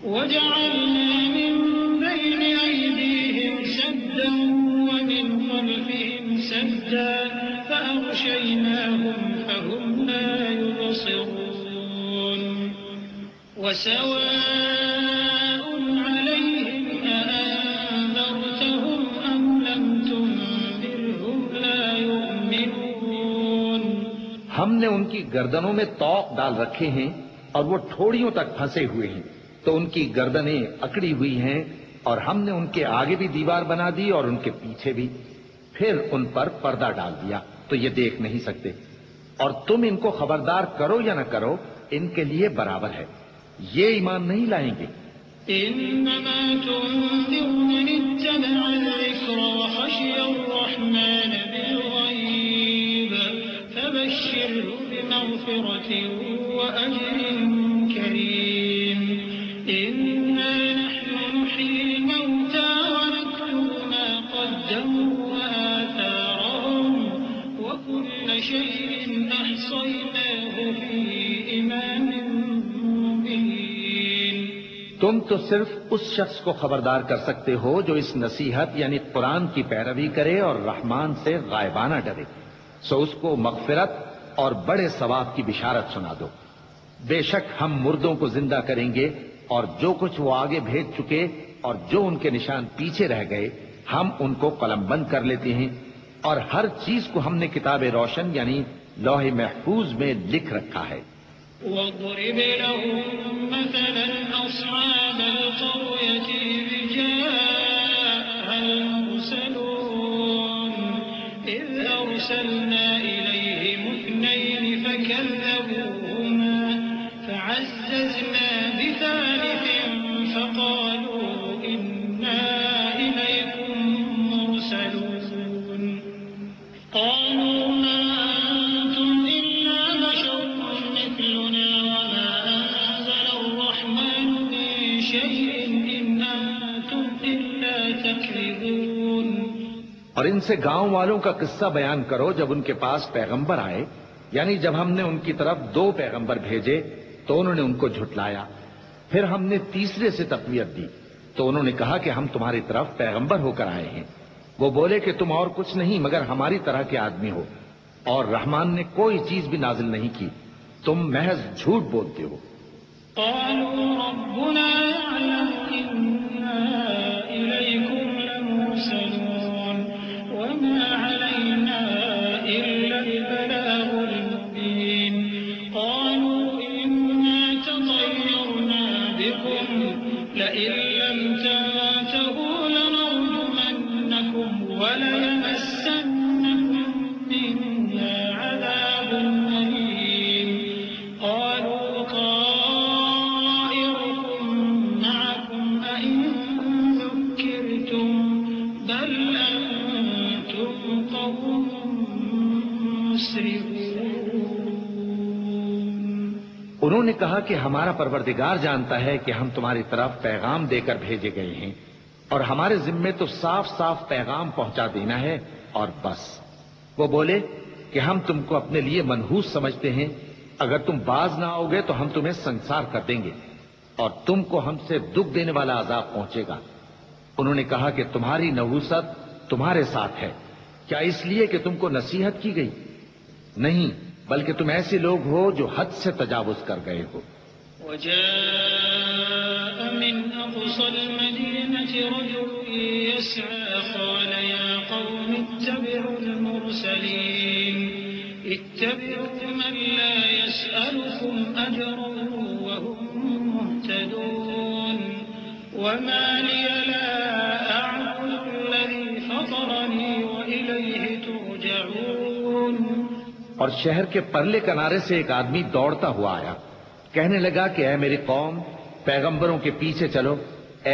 وجعلنا من بين أيديهم سدا ومن خلفهم سدا فأغشيناهم فهم لا يبصرون وسواء عليهم أأنذرتهم أم لم تنذرهم لا يؤمنون۔
ہم نے ان کی گردنوں میں طوق ڈال رکھے ہیں اور وہ ٹھوڑیوں تک پھنسے ہوئے ہیں، تو ان کی گردنیں اکڑی ہوئی ہیں، اور ہم نے ان کے آگے بھی دیوار بنا دی اور ان کے پیچھے بھی، پھر ان پر پردہ ڈال دیا تو یہ دیکھ نہیں سکتے، اور تم ان کو خبردار کرو یا نہ کرو ان کے لیے برابر ہے، یہ ایمان نہیں لائیں گے۔
إنما تنذر من اتبع الذكر وخشي الرحمن بالغيب فبشره بمغفرة وأجر كريم إنا نحن نحيي الموتى ونكتب ما قدموا وآثارهم وكل شيء أحصيناه في إمام مبين.
تم تو صرف اس شخص کو خبردار کر سکتے ہو جو اس نصیحت یعنی قرآن کی پیروی کرے اور رحمان سے غائبانہ ڈرے، سو اس کو مغفرت اور بڑے ثواب کی بشارت سنا دو. بے شک ہم مردوں کو زندہ کریں گے، اور جو کچھ وہ آگے بھیج چکے اور جو ان کے نشان پیچھے رہ گئے ہم ان کو قلم بند کر لیتے ہیں، اور ہر چیز کو ہم نے کتاب روشن یعنی لوح محفوظ میں لکھ رکھا ہے.
واضرب لهم مثلا أصحاب القرية إذ جاءها المرسلون إذ أرسلنا إليهم اثنين فكذبوهما فعززنا بثالث فقالوا إنا إليكم مرسلون. قالوا ما أنتم إلا بشر مثلنا وما أنزل الرحمن من شيء إن أنتم إلا تكذبون.
اور ان سے گاؤں والوں کا قصہ بیان کرو جب ان کے پاس پیغمبر آئے، یعنی جب ہم نے ان کی طرف 2 پیغمبر بھیجے تو انہوں نے ان کو جھٹلایا، پھر ہم نے تیسرے سے تقویت دی تو انہوں نے کہا کہ ہم تمہاری طرف پیغمبر ہو کر آئے ہیں. وہ بولے کہ تم اور کچھ نہیں مگر ہماری طرح کے آدمی ہو، اور رحمان نے کوئی چیز بھی نازل نہیں کی، تم محض جھوٹ بولتے ہو.
قالوا ربنا يعلم إنا إليكم لمرسلون وما علينا إلا البلاغ المبين. قالوا إنا تطيرنا بكم لئن لم تنتهوا لنرجمنكم وليمسنكم منا عذاب أليم. قالوا طائركم معكم أئن ذكرتم بل أنتم قوم مسرفون.
انہوں نے کہا کہ ہمارا پروردگار جانتا ہے کہ ہم تمہاری طرف پیغام دے کر بھیجے گئے ہیں، اور ہمارے ذمے تو صاف صاف پیغام پہنچا دینا ہے اور بس. وہ بولے کہ ہم تم کو اپنے لیے منحوس سمجھتے ہیں، اگر تم باز نہ آؤ گے تو ہم تمہیں سنسار کر دیں گے اور تم کو ہم سے دکھ دینے والا عذاب پہنچے گا. انہوں نے کہا کہ تمہاری نحوست تمہارے ساتھ ہے، کیا اس لیے کہ تم کو نصیحت کی گئی؟ نہیں، بلکہ تم ایسے لوگ ہو جو حد سے تجاوز کر گئے ہو.
وجاء من أقصى المدينة رجل يسعى قال يا قوم اتبعوا المرسلين اتبعوا من لا يسألكم أجرا وهم مهتدون. وما لي لا أعبد الذي فطرني وإليه ترجعون.
اور شہر کے پرلے کنارے سے ایک آدمی دوڑتا ہوا آیا، کہنے لگا کہ اے میری قوم، پیغمبروں کے پیچھے چلو،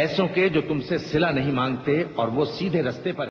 ایسوں کے جو تم سے صلہ نہیں مانگتے اور وہ سیدھے رستے پر